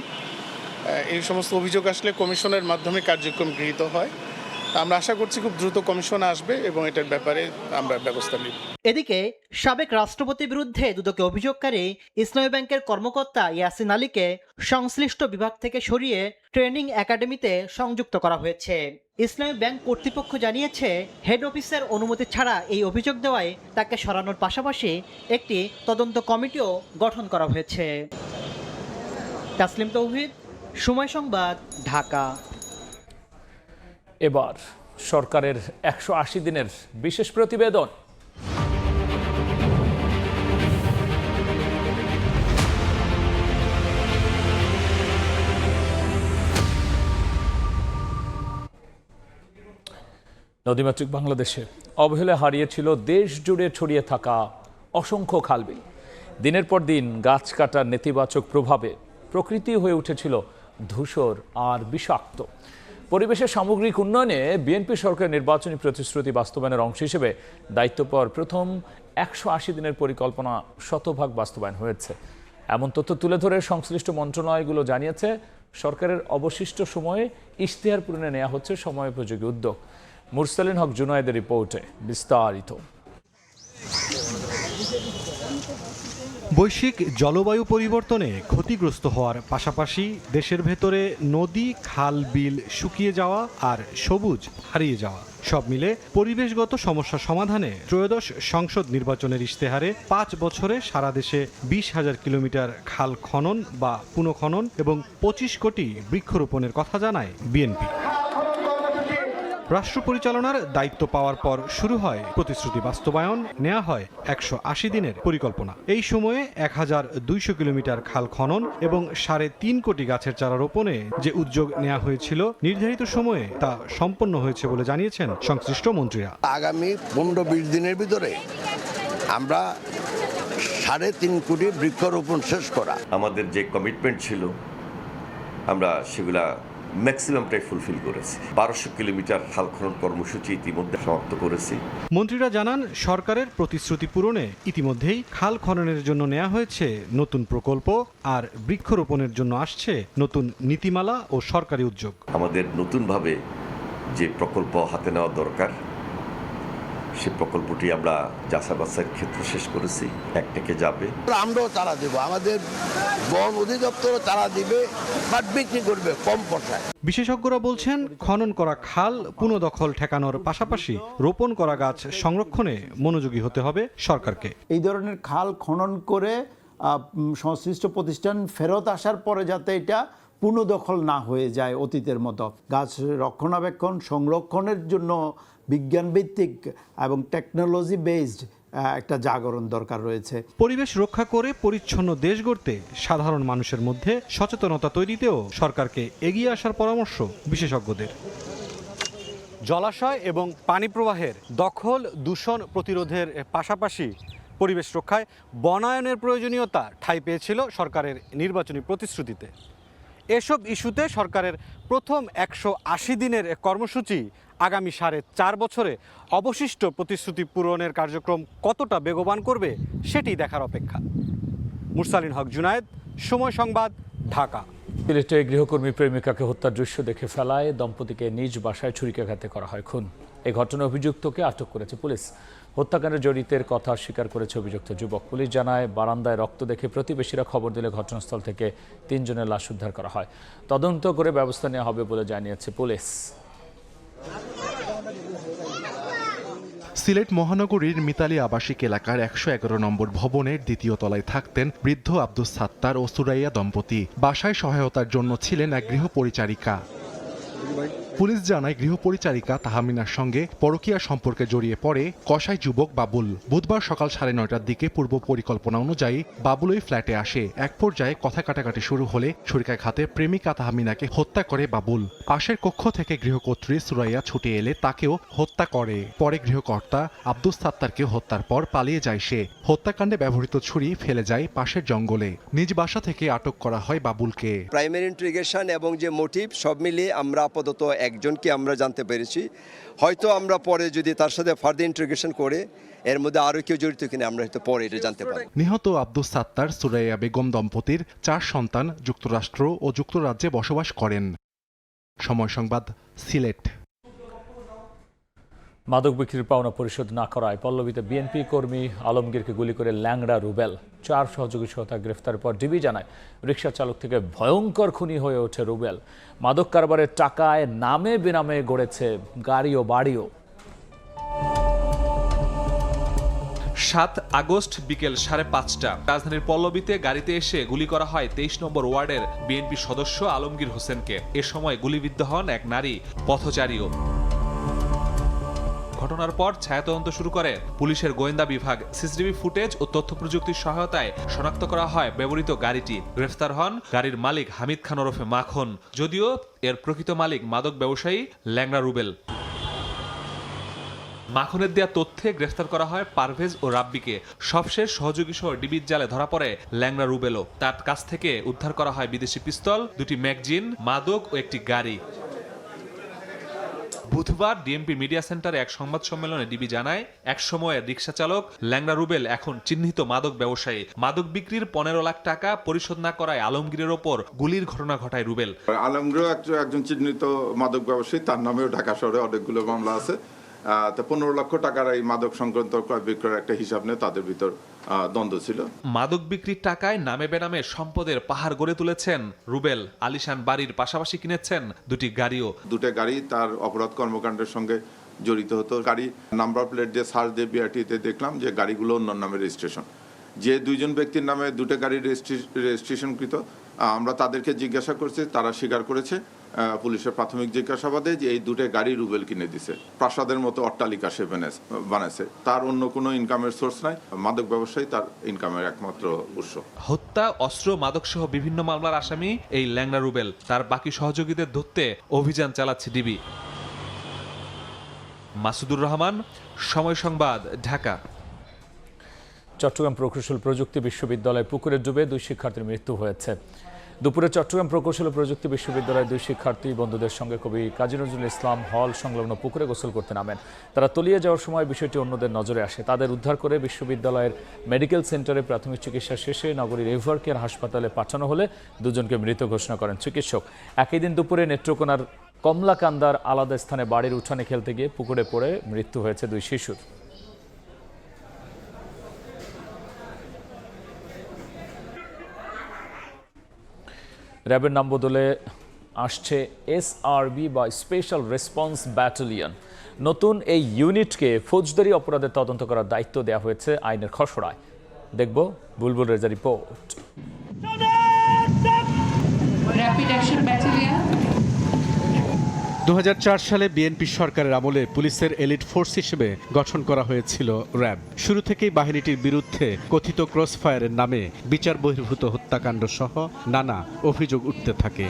এই সমস্ত অভিযোগ আসলে কমিশনের মাধ্যমে কার্যক্রম গৃহীত হয়। আমরা আশা করছি খুব দ্রুত কমিশন আসবে এবং এটার ব্যাপারে আমরা ব্যবস্থা নিব। এদিকে সাবেক রাষ্ট্রপতির বিরুদ্ধে দুদকে অভিযোগকারী ইসলামী ব্যাংকের কর্মকর্তা ইয়াসিন আলীকে সংশ্লিষ্ট বিভাগ থেকে সরিয়ে ট্রেনিং একাডেমিতে সংযুক্ত করা হয়েছে। ইসলামী ব্যাংক কর্তৃপক্ষ জানিয়েছে, হেড অফিসের অনুমতি ছাড়া এই অভিযোগ দেওয়ায় তাকে সরানোর পাশাপাশি একটি তদন্ত কমিটিও গঠন করা হয়েছে। তাসলিম তৌহিদ, সময় সংবাদ, ঢাকা। এবার সরকারের 180 দিনের বিশেষ প্রতিবেদন। নদীমাতৃক বাংলাদেশে অবহেলায় হারিয়েছিল দেশ জুড়ে ছড়িয়ে থাকা অসংখ্য খালবিল। দিনের পর দিন গাছ কাটার নেতিবাচক প্রভাবে প্রকৃতি হয়ে উঠেছিল ধূসর আর বিষাক্ত। পরিবেশের সামগ্রিক উন্নয়নে বিএনপি সরকারের নির্বাচনী প্রতিশ্রুতি বাস্তবায়নের অংশ হিসেবে দায়িত্ব পাওয়ার প্রথম 180 দিনের পরিকল্পনা শতভাগ বাস্তবায়ন হয়েছে। এমন তথ্য তুলে ধরে সংশ্লিষ্ট মন্ত্রণালয়গুলো জানিয়েছে, সরকারের অবশিষ্ট সময়ে ইশতেহার পূরণে নেওয়া হচ্ছে সময়োপযোগী উদ্যোগ। মুরসালিন হক জুনায়েদের রিপোর্টে বিস্তারিত। বৈশ্বিক জলবায়ু পরিবর্তনে ক্ষতিগ্রস্ত হওয়ার পাশাপাশি দেশের ভেতরে নদী, খাল, বিল শুকিয়ে যাওয়া আর সবুজ হারিয়ে যাওয়া সব মিলে পরিবেশগত সমস্যা সমাধানে ত্রয়োদশ সংসদ নির্বাচনের ইশতেহারে 5 বছরে সারা দেশে 20,000 কিলোমিটার খাল খনন বা পুনঃখনন এবং 25 কোটি বৃক্ষরোপণের কথা জানায় বিএনপি। রাষ্ট্র পরিচালনার দায়িত্ব পাওয়ার পর শুরু হয় প্রতিশ্রুতি বাস্তবায়ন, নেওয়া হয় 180 দিনের পরিকল্পনা। এই সময়ে 1200 কিলোমিটার খাল খনন এবং 3.5 কোটি গাছের চারা রোপণে যে উদ্যোগ নেওয়া হয়েছিল নির্ধারিত সময়ে তা সম্পন্ন হয়েছে বলে জানিয়েছেন সংশ্লিষ্ট মন্ত্রীরা। আগামী 15-20 দিনের ভিতরে আমরা 3.5 কোটি বৃক্ষরোপণ শেষ করা। আমাদের যে কমিটমেন্ট ছিল আমরা সেগুলা ম্যাক্সিমামটাই ফুলফিল করেছি। 1200 কিলোমিটার খাল খনন কর্মসূচি ইতিমধ্যে সমাপ্ত করেছি। মন্ত্রীরা জানান সরকারের প্রতিশ্রুতি পূরণে ইতিমধ্যেই খাল খননের জন্য নেওয়া হয়েছে নতুন প্রকল্প আর বৃক্ষরোপণের জন্য আসছে নতুন নীতিমালা ও সরকারি উদ্যোগ। আমাদের নতুনভাবে যে প্রকল্প হাতে নেওয়া দরকার সে প্রকল্পটি আমরা যাচাই-বাছাইয়ের ক্ষেত্রে শেষ করেছি। একটাকে যাবে, আমরাও চারা দেব, আমাদের বন অধিদপ্তরও চারা দিবে, বাট বিক্রি করবে কম পয়সায়। বিশেষজ্ঞরা বলছেন খনন করা খাল পুনঃদখল ঠেকানোর পাশাপাশি রোপণ করা গাছ সংরক্ষণে মনোযোগী হতে হবে সরকারকে। এই ধরনের খাল খনন করে সংশ্লিষ্ট প্রতিষ্ঠান ফেরত আসার পরে যাতে এটা পুনঃদখল না হয়ে যায় অতীতের মতো, গাছ রক্ষণাবেক্ষণ সংরক্ষণের জন্য বিজ্ঞানভিত্তিক এবং টেকনোলজি বেসড একটা জাগরণ দরকার রয়েছে। পরিবেশ রক্ষা করে পরিচ্ছন্ন দেশ গড়তে সাধারণ মানুষের মধ্যে সচেতনতা তৈরিতেও সরকারকে এগিয়ে আসার পরামর্শ বিশেষজ্ঞদের। জলাশয় এবং পানি প্রবাহের দখল দূষণ প্রতিরোধের পাশাপাশি পরিবেশ রক্ষায় বনায়নের প্রয়োজনীয়তা ঠাঁই পেয়েছিল সরকারের নির্বাচনী প্রতিশ্রুতিতে। এসব ইস্যুতে সরকারের প্রথম 180 দিনের কর্মসূচি আগামী 4.5 বছরে অবশিষ্ট প্রতিশ্রুতি পূরণের কার্যক্রম কতটা বেগবান করবে সেটি দেখার অপেক্ষা। মুরসালিন হক জুনায়েদ, সময় সংবাদ, ঢাকা। সিলেটে গৃহকর্মী প্রেমিকাকে হত্যার দৃশ্য দেখে ফেলায় দম্পতিকে নিজ বাসায় ছুরিকাঘাতে করা হয় খুন। এই ঘটনায় অভিযুক্তকে আটক করেছে পুলিশ। হত্যাকাণ্ডে জড়িতের কথা স্বীকার করেছে অভিযুক্ত যুবক। পুলিশ জানায় বারান্দায় রক্ত দেখে প্রতিবেশীরা খবর দিলে ঘটনাস্থল থেকে 3 জনের লাশ উদ্ধার করা হয়। তদন্ত করে ব্যবস্থা নেওয়া হবে বলে জানিয়েছে পুলিশ। সিলেট মহানগরীর মিতালী আবাসিক এলাকার 111 নম্বর ভবনের 2য় তলায় থাকতেন বৃদ্ধ আব্দুস সাত্তার ও সুরাইয়া দম্পতি। বাসায় সহায়তার জন্য ছিলেন এক গৃহপরিচারিকা। পুলিশ জানায় গৃহপরিচারিকা তাহমিনার সঙ্গে পরকীয়া সম্পর্কে জড়িয়ে পড়ে কসাই যুবক বাবুল। বুধবার সকাল 9:30টার দিকে পূর্ব পরিকল্পনা অনুযায়ী বাবুল ওই ফ্ল্যাটে আসে। এক পর্যায়ে কথা কাটাকাটি শুরু হলে ছুরিকাঘাতে প্রেমিকা তাহমিনাকে হত্যা করে বাবুল। পাশের কক্ষ থেকে গৃহকর্ত্রী সুরাইয়া ছুটে এলে তাকেও হত্যা করে। পরে গৃহকর্তা আব্দুস সাত্তারকে হত্যার পর পালিয়ে যায় সে। হত্যাকাণ্ডে ব্যবহৃত ছুরি ফেলে যায় পাশের জঙ্গলে। নিজ বাসা থেকে আটক করা হয় বাবুলকে। প্রাইমারি ইন্ট্রিগেশন এবং যে মোটিভ সব মিলিয়ে আমরা আপাতত একজনকে আমরা জানতে পেরেছি। হয়তো আমরা পরে যদি তার সাথে ফার্দার ইন্ট্রিগেশন করে এর মধ্যে আরো কেউ জড়িত কিনা আমরা হয়তো পরে এটা জানতে পারি। নিহত আব্দুস সাত্তার সুরাইয়া বেগম দম্পতির 4 সন্তান যুক্তরাষ্ট্র ও যুক্তরাজ্যে বসবাস করেন। সময় সংবাদ, সিলেট। মাদক বিক্রির পাওনা পরিশোধ না করায় পল্লবীতে বিএনপি কর্মী আলমগীরকে গুলি করে ল্যাংড়া রুবেল। 4 সহযোগী সহ তার গ্রেফতারের পর ডিবি জানায় রিকশা চালক থেকে ভয়ঙ্কর খুনি হয়ে ওঠে রুবেল। মাদক কারবারের টাকায় নামে বেনামে গড়েছে গাড়ি ও বাড়িও। 7 আগস্ট বিকেল 5:30টা রাজধানীর পল্লবীতে গাড়িতে এসে গুলি করা হয় 23 নম্বর ওয়ার্ডের বিএনপি সদস্য আলমগীর হোসেনকে। এ সময় গুলিবিদ্ধ হন এক নারী পথচারীও। ঘটনার পর ছায়াতদন্ত শুরু করে পুলিশের গোয়েন্দা বিভাগ। সিসিটিভি ফুটেজ ও তথ্য প্রযুক্তির সহায়তায় শনাক্ত করা হয় ব্যবহৃত গাড়িটি। গ্রেফতার হন গাড়ির মালিক হামিদ খান ওরফে মাখন, যদিও এর প্রকৃত মালিক মাদক ব্যবসায়ী ল্যাংড়া রুবেল। মাখনের দেয়া তথ্যে গ্রেফতার করা হয় পারভেজ ও রাব্বিকে। সবশেষ সহযোগী সহ ডিবির জালে ধরা পড়ে ল্যাংড়া রুবেলও। তার কাছ থেকে উদ্ধার করা হয় বিদেশি পিস্তল, 2টি ম্যাগজিন, মাদক ও একটি গাড়ি। বুধবার ডিএমপি মিডিয়া সেন্টারে এক সংবাদ সম্মেলনে ডিবি জানায় এক সময়ের রিকশা চালক ল্যাংড়া রুবেল এখন চিহ্নিত মাদক ব্যবসায়ী। মাদক বিক্রির 15 লাখ টাকা পরিশোধ না করায় আলমগীরের ওপর গুলির ঘটনা ঘটায় রুবেল। আলমগীর একজন চিহ্নিত মাদক ব্যবসায়ী, তার নামেও ঢাকা শহরে অনেকগুলো মামলা আছে। 15 লক্ষ টাকার এই মাদক সংক্রান্ত ক্রয় বিক্রয়ের একটা হিসাব নিয়ে তাদের ভিতর দ্বন্দ্ব ছিল। মাদক বিক্রির টাকায় নামে বেনামে সম্পদের পাহাড় গড়ে তুলেছেন রুবেল। আলিশান বাড়ির পাশাপাশি কিনেছেন দুটি গাড়িও। দুটো গাড়ি তার অপরাধ কর্মকাণ্ডের সঙ্গে জড়িত হতো। গাড়ি নাম্বার প্লেট দিয়ে সার্চ দিয়ে বিআরটিতে দেখলাম যে গাড়িগুলো অন্য নামে রেজিস্ট্রেশন। যে দুইজন ব্যক্তির নামে দুটো গাড়ি রেজিস্ট্রেশনকৃত, আমরা তাদেরকে জিজ্ঞাসা করছি, তারা স্বীকার করেছে পুলিশের প্রাথমিক জিজ্ঞাসাবাদে যে এই দুটো গাড়ি রুবেল কিনে দিছে। প্রাসাদের মতো অট্টালিকা সে বানাইছে, তার অন্য কোনো ইনকামের সোর্স নাই। মাদক ব্যবসায়ী তার ইনকামের একমাত্র উৎস। হত্যা, অস্ত্র, মাদক সহ বিভিন্ন মামলার আসামি এই ল্যাংড়া রুবেল। তার বাকি সহযোগীদের ধরতে অভিযান চালাচ্ছে ডিবি। মাসুদুর রহমান, সময় সংবাদ, ঢাকা। চট্টগ্রাম প্রকৌশল প্রযুক্তি বিশ্ববিদ্যালয়ে পুকুরে ডুবে 2 শিক্ষার্থীর মৃত্যু হয়েছে। দুপুরে চট্টগ্রাম প্রকৌশল প্রযুক্তি বিশ্ববিদ্যালয়ের 2 শিক্ষার্থী বন্ধুদের সঙ্গে কবি কাজী নজরুল ইসলাম হল সংলগ্ন পুকুরে গোসল করতে নামেন। তারা তলিয়ে যাওয়ার সময় বিষয়টি অন্যদের নজরে আসে। তাদের উদ্ধার করে বিশ্ববিদ্যালয়ের মেডিকেল সেন্টারে প্রাথমিক চিকিৎসা শেষে নগরীর এভার কেয়ার হাসপাতালে পাঠানো হলে দুজনকে মৃত ঘোষণা করেন চিকিৎসক। একই দিন দুপুরে নেত্রকোনার কমলাকান্দার আলাদা স্থানে বাড়ির উঠানে খেলতে গিয়ে পুকুরে পড়ে মৃত্যু হয়েছে 2 শিশুর। র্যাবের নাম বদলে আসছে এসআরবি বা স্পেশাল রেসপন্স ব্যাটালিয়ন। নতুন এই ইউনিটকে ফৌজদারি অপরাধের তদন্ত করার দায়িত্ব দেওয়া হয়েছে আইনের খসড়ায়। দেখব বুলবুল রেজা রিপোর্ট। 2004 সালে বিএনপি সরকারের আমলে পুলিশের এলিট ফোর্স হিসেবে গঠন করা হয়েছিল র্যাব। শুরু থেকেই বাহিনীটির বিরুদ্ধে কথিত ক্রসফায়ারের নামে বিচার বহির্ভূত হত্যাকাণ্ড সহ নানা অভিযোগ উঠতে থাকে।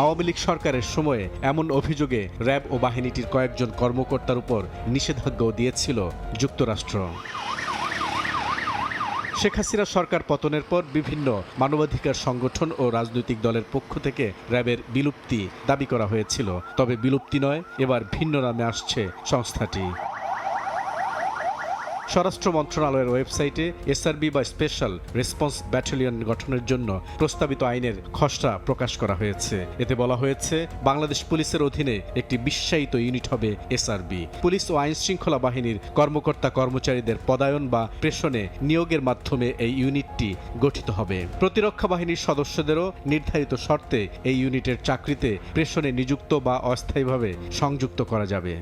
আওয়ামী লীগ সরকারের সময়ে এমন অভিযোগে র্যাব ও বাহিনীটির কয়েকজন কর্মকর্তার উপর নিষেধাজ্ঞাও দিয়েছিল যুক্তরাষ্ট্র। শেখ হাসিনা সরকার পতনের পর বিভিন্ন মানবাধিকার সংগঠন ও রাজনৈতিক দলের পক্ষ থেকে র্যাবের বিলুপ্তি দাবি করা হয়েছিল। তবে বিলুপ্তি নয়, এবার ভিন্ন নামে আসছে সংস্থাটি। স্বরাষ্ট্র মন্ত্রণালয়ের ওয়েবসাইটে এসআরবি বা স্পেশাল রেসপন্স ব্যাটালিয়ন গঠনের জন্য প্রস্তাবিত আইনের খসড়া প্রকাশ করা হয়েছে। এতে বলা হয়েছে, বাংলাদেশ পুলিশের অধীনে একটি বিশ্বায়িত ইউনিট হবে এসআরবি। পুলিশ ও আইন শৃঙ্খলা বাহিনীর কর্মকর্তা কর্মচারীদের পদায়ন বা প্রেষণে নিয়োগের মাধ্যমে এই ইউনিটটি গঠিত হবে। প্রতিরক্ষা বাহিনীর সদস্যদেরও নির্ধারিত শর্তে এই ইউনিটের চাকরিতে প্রেষণে নিযুক্ত বা অস্থায়ীভাবে সংযুক্ত করা যাবে।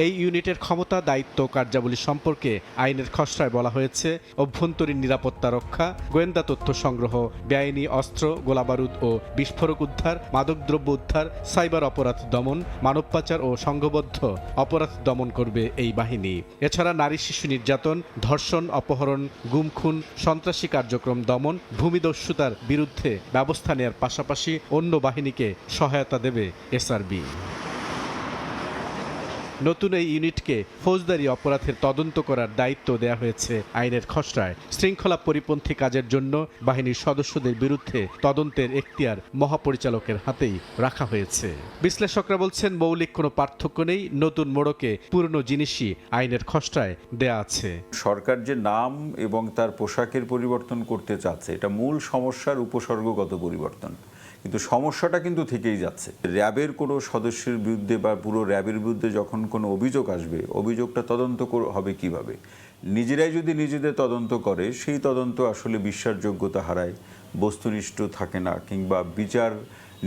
এই ইউনিটের ক্ষমতা, দায়িত্ব, কার্যাবলী সম্পর্কে আইনের খসড়ায় বলা হয়েছে, অভ্যন্তরীণ নিরাপত্তা রক্ষা, গোয়েন্দা তথ্য সংগ্রহ, বেআইনি অস্ত্র, গোলাবারুদ ও বিস্ফোরক উদ্ধার, মাদকদ্রব্য উদ্ধার, সাইবার অপরাধ দমন, মানব পাচার ও সংঘবদ্ধ অপরাধ দমন করবে এই বাহিনী। এছাড়া নারী শিশু নির্যাতন, ধর্ষণ, অপহরণ, গুম খুন, সন্ত্রাসী কার্যক্রম দমন, ভূমিদস্যুতার বিরুদ্ধে ব্যবস্থা নেওয়ার পাশাপাশি অন্য বাহিনীকে সহায়তা দেবে এসআরবি। নতুন এই ইউনিটকে ফৌজদারি অপরাধের তদন্ত করার দায়িত্ব দেওয়া হয়েছে আইনের খসড়ায়। শৃঙ্খলা পরিপন্থী কাজের জন্য বাহিনীর সদস্যদের বিরুদ্ধে তদন্তের এখতিয়ার মহাপরিচালকের হাতেই রাখা হয়েছে। বিশ্লেষকরা বলছেন, মৌলিক কোনো পার্থক্য নেই, নতুন মোড়কে পুরনো জিনিসই আইনের খসড়ায় দেয়া আছে। সরকার যে নাম এবং তার পোশাকের পরিবর্তন করতে চাচ্ছে, এটা মূল সমস্যার উপসর্গগত পরিবর্তন, কিন্তু সমস্যাটা কিন্তু থেকেই যাচ্ছে। র্যাবের কোনো সদস্যের বিরুদ্ধে বা পুরো র্যাবের বিরুদ্ধে যখন কোনো অভিযোগ আসবে, অভিযোগটা তদন্ত হবে কিভাবে? নিজেরাই যদি নিজেদের তদন্ত করে, সেই তদন্ত আসলে বিশ্বাসযোগ্যতা হারায়, বস্তুনিষ্ঠ থাকে না, কিংবা বিচার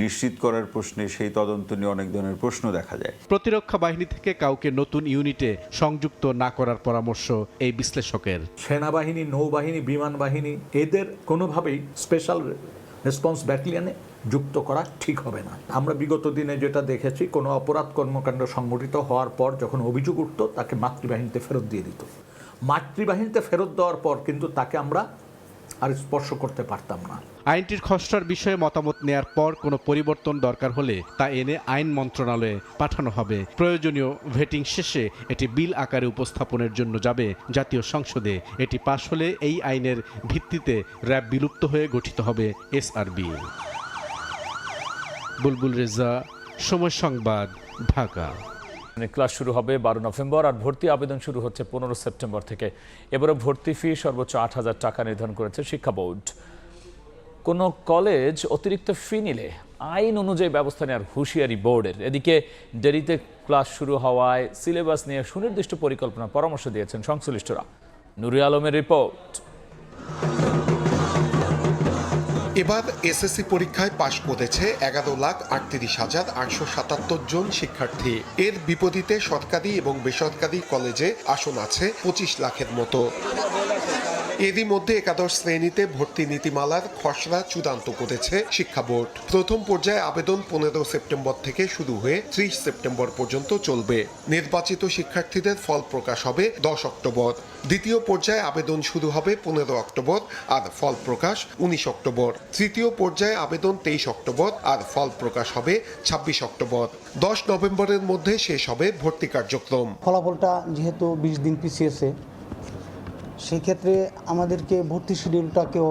নিশ্চিত করার প্রশ্নে সেই তদন্ত নিয়ে অনেক ধরনের প্রশ্ন দেখা যায়। প্রতিরক্ষা বাহিনী থেকে কাউকে নতুন ইউনিটে সংযুক্ত না করার পরামর্শ এই বিশ্লেষকের। সেনাবাহিনী, নৌবাহিনী, বিমান বাহিনী এদের কোনোভাবেই স্পেশাল রেসপন্স ব্যাটালিয়নে যুক্ত করা ঠিক হবে না। আমরা বিগত দিনে যেটা দেখেছি, কোনো অপরাধ কর্মকাণ্ড সংগঠিত হওয়ার পর যখন অভিযোগ উঠত, তাকে মাতৃবাহিনীতে ফেরত দিয়ে দিত। মাতৃবাহিনীতে ফেরত দেওয়ার পর কিন্তু তাকে আমরা আর স্পর্শ করতে পারতাম না। আইনটির খসড়ার বিষয়ে মতামত নেয়ার পর কোনো পরিবর্তন দরকার হলে তা এনে আইন মন্ত্রণালয়ে পাঠানো হবে। প্রয়োজনীয় ভেটিং শেষে এটি বিল আকারে উপস্থাপনের জন্য যাবে জাতীয় সংসদে। এটি পাশ হলে এই আইনের ভিত্তিতে র্যাব বিলুপ্ত হয়ে গঠিত হবে এসআরবি। বুলবুল রেজা, সময় সংবাদ, ঢাকা। ক্লাস শুরু হবে 12 নভেম্বর আর ভর্তি আবেদন শুরু হচ্ছে 15 সেপ্টেম্বর থেকে। এবারে ভর্তি ফি সর্বোচ্চ 8,000 টাকা নির্ধারণ করেছে শিক্ষা বোর্ড। কোনো কলেজ অতিরিক্ত ফি নিলে আইন অনুযায়ী ব্যবস্থা নেওয়ার হুঁশিয়ারি বোর্ডের। এদিকে দেরিতে ক্লাস শুরু হওয়ায় সিলেবাস নিয়ে সুনির্দিষ্ট পরিকল্পনার পরামর্শ দিয়েছেন সংশ্লিষ্টরা। নুরে আলমের রিপোর্ট। এবার এসএসসি পরীক্ষায় পাশ করেছে 11,38,877 জন শিক্ষার্থী। এর বিপরীতে সরকারি এবং বেসরকারি কলেজে আসন আছে 25 লাখের মতো। এরই মধ্যে একাদশ শ্রেণীতে ভর্তি নীতিমালার খসড়া চূড়ান্ত করেছে শিক্ষা বোর্ড। প্রথম পর্যায়ে আবেদন 15 সেপ্টেম্বর থেকে শুরু হয়ে 30 সেপ্টেম্বর পর্যন্ত চলবে। নির্বাচিত শিক্ষার্থীদের ফল প্রকাশ হবে 10 অক্টোবর। দ্বিতীয় পর্যায়ে আবেদন শুরু হবে 15 অক্টোবর আর ফল প্রকাশ 19 অক্টোবর। তৃতীয় পর্যায়ে আবেদন 23 অক্টোবর আর ফল প্রকাশ হবে 26 অক্টোবর। 10 নভেম্বরের মধ্যে শেষ হবে ভর্তি কার্যক্রম। ফলাফলটা যেহেতু 20 দিন পিছিয়েছে, সেই ক্ষেত্রে আমাদেরকে ভর্তি শিডিউলটাকেও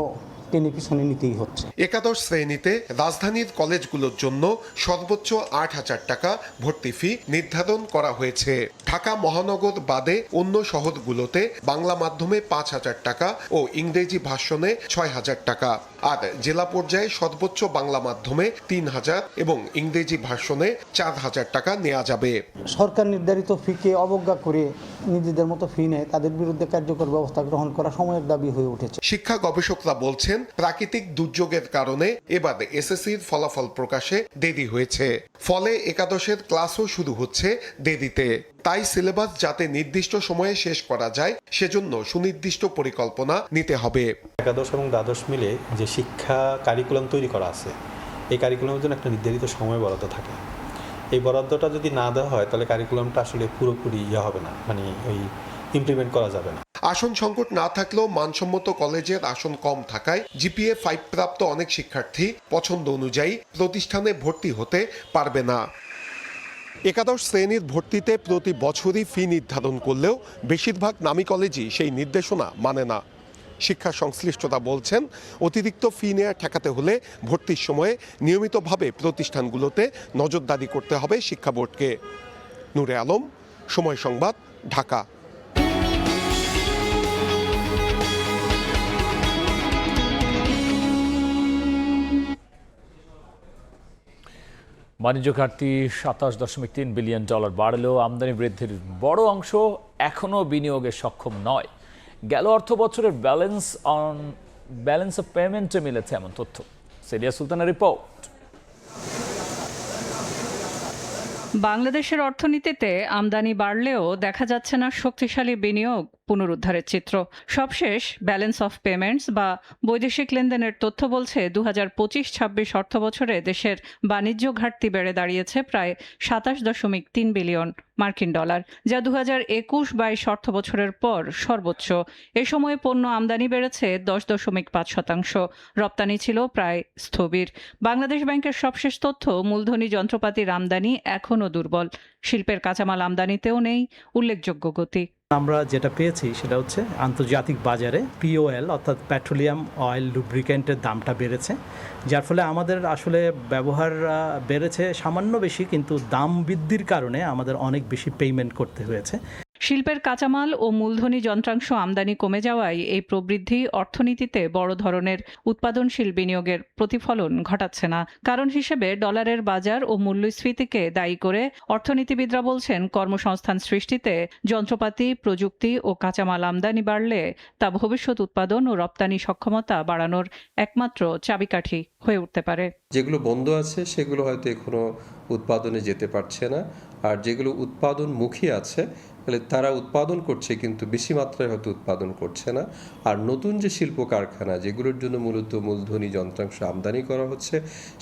টেনে পিছনে নিতেই হচ্ছে। একাদশ শ্রেণীতে রাজধানীর কলেজগুলোর জন্য সর্বোচ্চ 8,000 টাকা ভর্তি ফি নির্ধারণ করা হয়েছে। ঢাকা মহানগর বাদে অন্য শহরগুলোতে বাংলা মাধ্যমে 5,000 টাকা ও ইংরেজি ভাষণে 6,000 টাকা, আর জেলা পর্যায়ে সর্বোচ্চ বাংলা মাধ্যমে 3,000 এবং ইংরেজি ভাষণে 4,000 টাকা নেওয়া যাবে। সরকার নির্ধারিত ফিকে অবজ্ঞা করে নিজেদের মতো ফি নেয়, তাদের বিরুদ্ধে কার্যকর ব্যবস্থা গ্রহণ করা সময়ের দাবি হয়ে উঠেছে। শিক্ষা গবেষকরা বলছেন, প্রাকৃতিক দুর্যোগের কারণে এবার এসএসসির ফলাফল প্রকাশে দেরি হয়েছে। ফলে একাদশের ক্লাসও শুরু হচ্ছে দেরিতে। তাই সিলেবাস যাতে নির্দিষ্ট সময়ে শেষ করা যায় সেজন্য সুনির্দিষ্ট পরিকল্পনা নিতে হবে। একাদশ এবং দ্বাদশ মিলে যে শিক্ষা কারিকুলাম তৈরি করা আছে, এই কারিকুলামের জন্য একটা নির্ধারিত সময় বরাদ্দ থাকে। এই বরাদ্দটা যদি না দেওয়া হয় তাহলে কারিকুলামটা আসলে পুরোপুরি হবে না, মানে ওই ইমপ্লিমেন্ট করা যাবে না। আসন সংকট না থাকলেও মানসম্মত কলেজের আসন কম থাকায় জিপিএ 5 প্রাপ্ত অনেক শিক্ষার্থী পছন্দ অনুযায়ী প্রতিষ্ঠানে ভর্তি হতে পারবে না। একাদশ শ্রেণীর ভর্তিতে প্রতি বছরই ফি নির্ধারণ করলেও বেশিরভাগ নামী কলেজই সেই নির্দেশনা মানে না। শিক্ষা সংশ্লিষ্টতা বলছেন, অতিরিক্ত ফি নেওয়া ঠেকাতে হলে ভর্তির সময়ে নিয়মিতভাবে প্রতিষ্ঠানগুলোতে নজরদারি করতে হবে শিক্ষা বোর্ডকে। নূরে আলম, সময় সংবাদ, ঢাকা। বাণিজ্য ঘাটতি 27.3 বিলিয়ন ডলার বাড়লেও আমদানি বৃদ্ধির বড় অংশ এখনও বিনিয়োগে সক্ষম নয়। গেল অর্থ বছরের ব্যালেন্স অফ পেমেন্টে মিলেছে এমন তথ্য। সেলিয়া সুলতানের রিপোর্ট। বাংলাদেশের অর্থনীতিতে আমদানি বাড়লেও দেখা যাচ্ছে না শক্তিশালী বিনিয়োগ পুনরুদ্ধারের চিত্র। সবশেষ ব্যালেন্স অফ পেমেন্টস বা বৈদেশিক লেনদেনের তথ্য বলছে 2025-26 অর্থ বছরে দেশের বাণিজ্য ঘাটতি বেড়ে দাঁড়িয়েছে প্রায় 27.3 বিলিয়ন মার্কিন ডলার, যা 2021-22 অর্থ বছরের পর সর্বোচ্চ। এ সময়ে পণ্য আমদানি বেড়েছে 10.5%, রপ্তানি ছিল প্রায় স্থবির। বাংলাদেশ ব্যাংকের সবশেষ তথ্য, মূলধনী যন্ত্রপাতির আমদানি এখনও দুর্বল। শিল্পের কাঁচামাল আমদানিতেও নেই উল্লেখযোগ্য গতি। আমরা যেটা পেয়েছি সেটা হচ্ছে আন্তর্জাতিক বাজারে পিওএল অর্থাৎ পেট্রোলিয়াম অয়েল লুব্রিকেন্টের দামটা বেড়েছে, যার ফলে আমাদের আসলে ব্যবহার বেড়েছে সামান্য বেশি, কিন্তু দাম বৃদ্ধির কারণে আমাদের অনেক বেশি পেমেন্ট করতে হয়েছে। শিল্পের কাঁচামাল ও মূলধনী যন্ত্রাংশ আমদানি কমে যাওয়ায় এই প্রবৃদ্ধি অর্থনীতিতে বড় ধরনের উৎপাদনশীল বিনিয়োগের প্রতিফলন ঘটাচ্ছে না। কারণ হিসেবে ডলারের বাজার ও মূল্যস্ফীতিকে দায়ী করে অর্থনীতিবিদরা বলছেন, কর্মসংস্থান সৃষ্টিতে যন্ত্রপাতি, প্রযুক্তি ও কাঁচামাল আমদানি বাড়লে তা ভবিষ্যৎ উৎপাদন ও রপ্তানি সক্ষমতা বাড়ানোর একমাত্র চাবিকাঠি হয়ে উঠতে পারে। যেগুলো বন্ধ আছে সেগুলো হয়তো এখনো উৎপাদনে যেতে পারছে না, আর যেগুলো উৎপাদনমুখী আছে তাহলে তারা উৎপাদন করছে কিন্তু বেশি মাত্রায় হয়তো উৎপাদন করছে না। আর নতুন যে শিল্প কারখানা যেগুলোর জন্য মূলত মূলধনী যন্ত্রাংশ আমদানি করা হচ্ছে,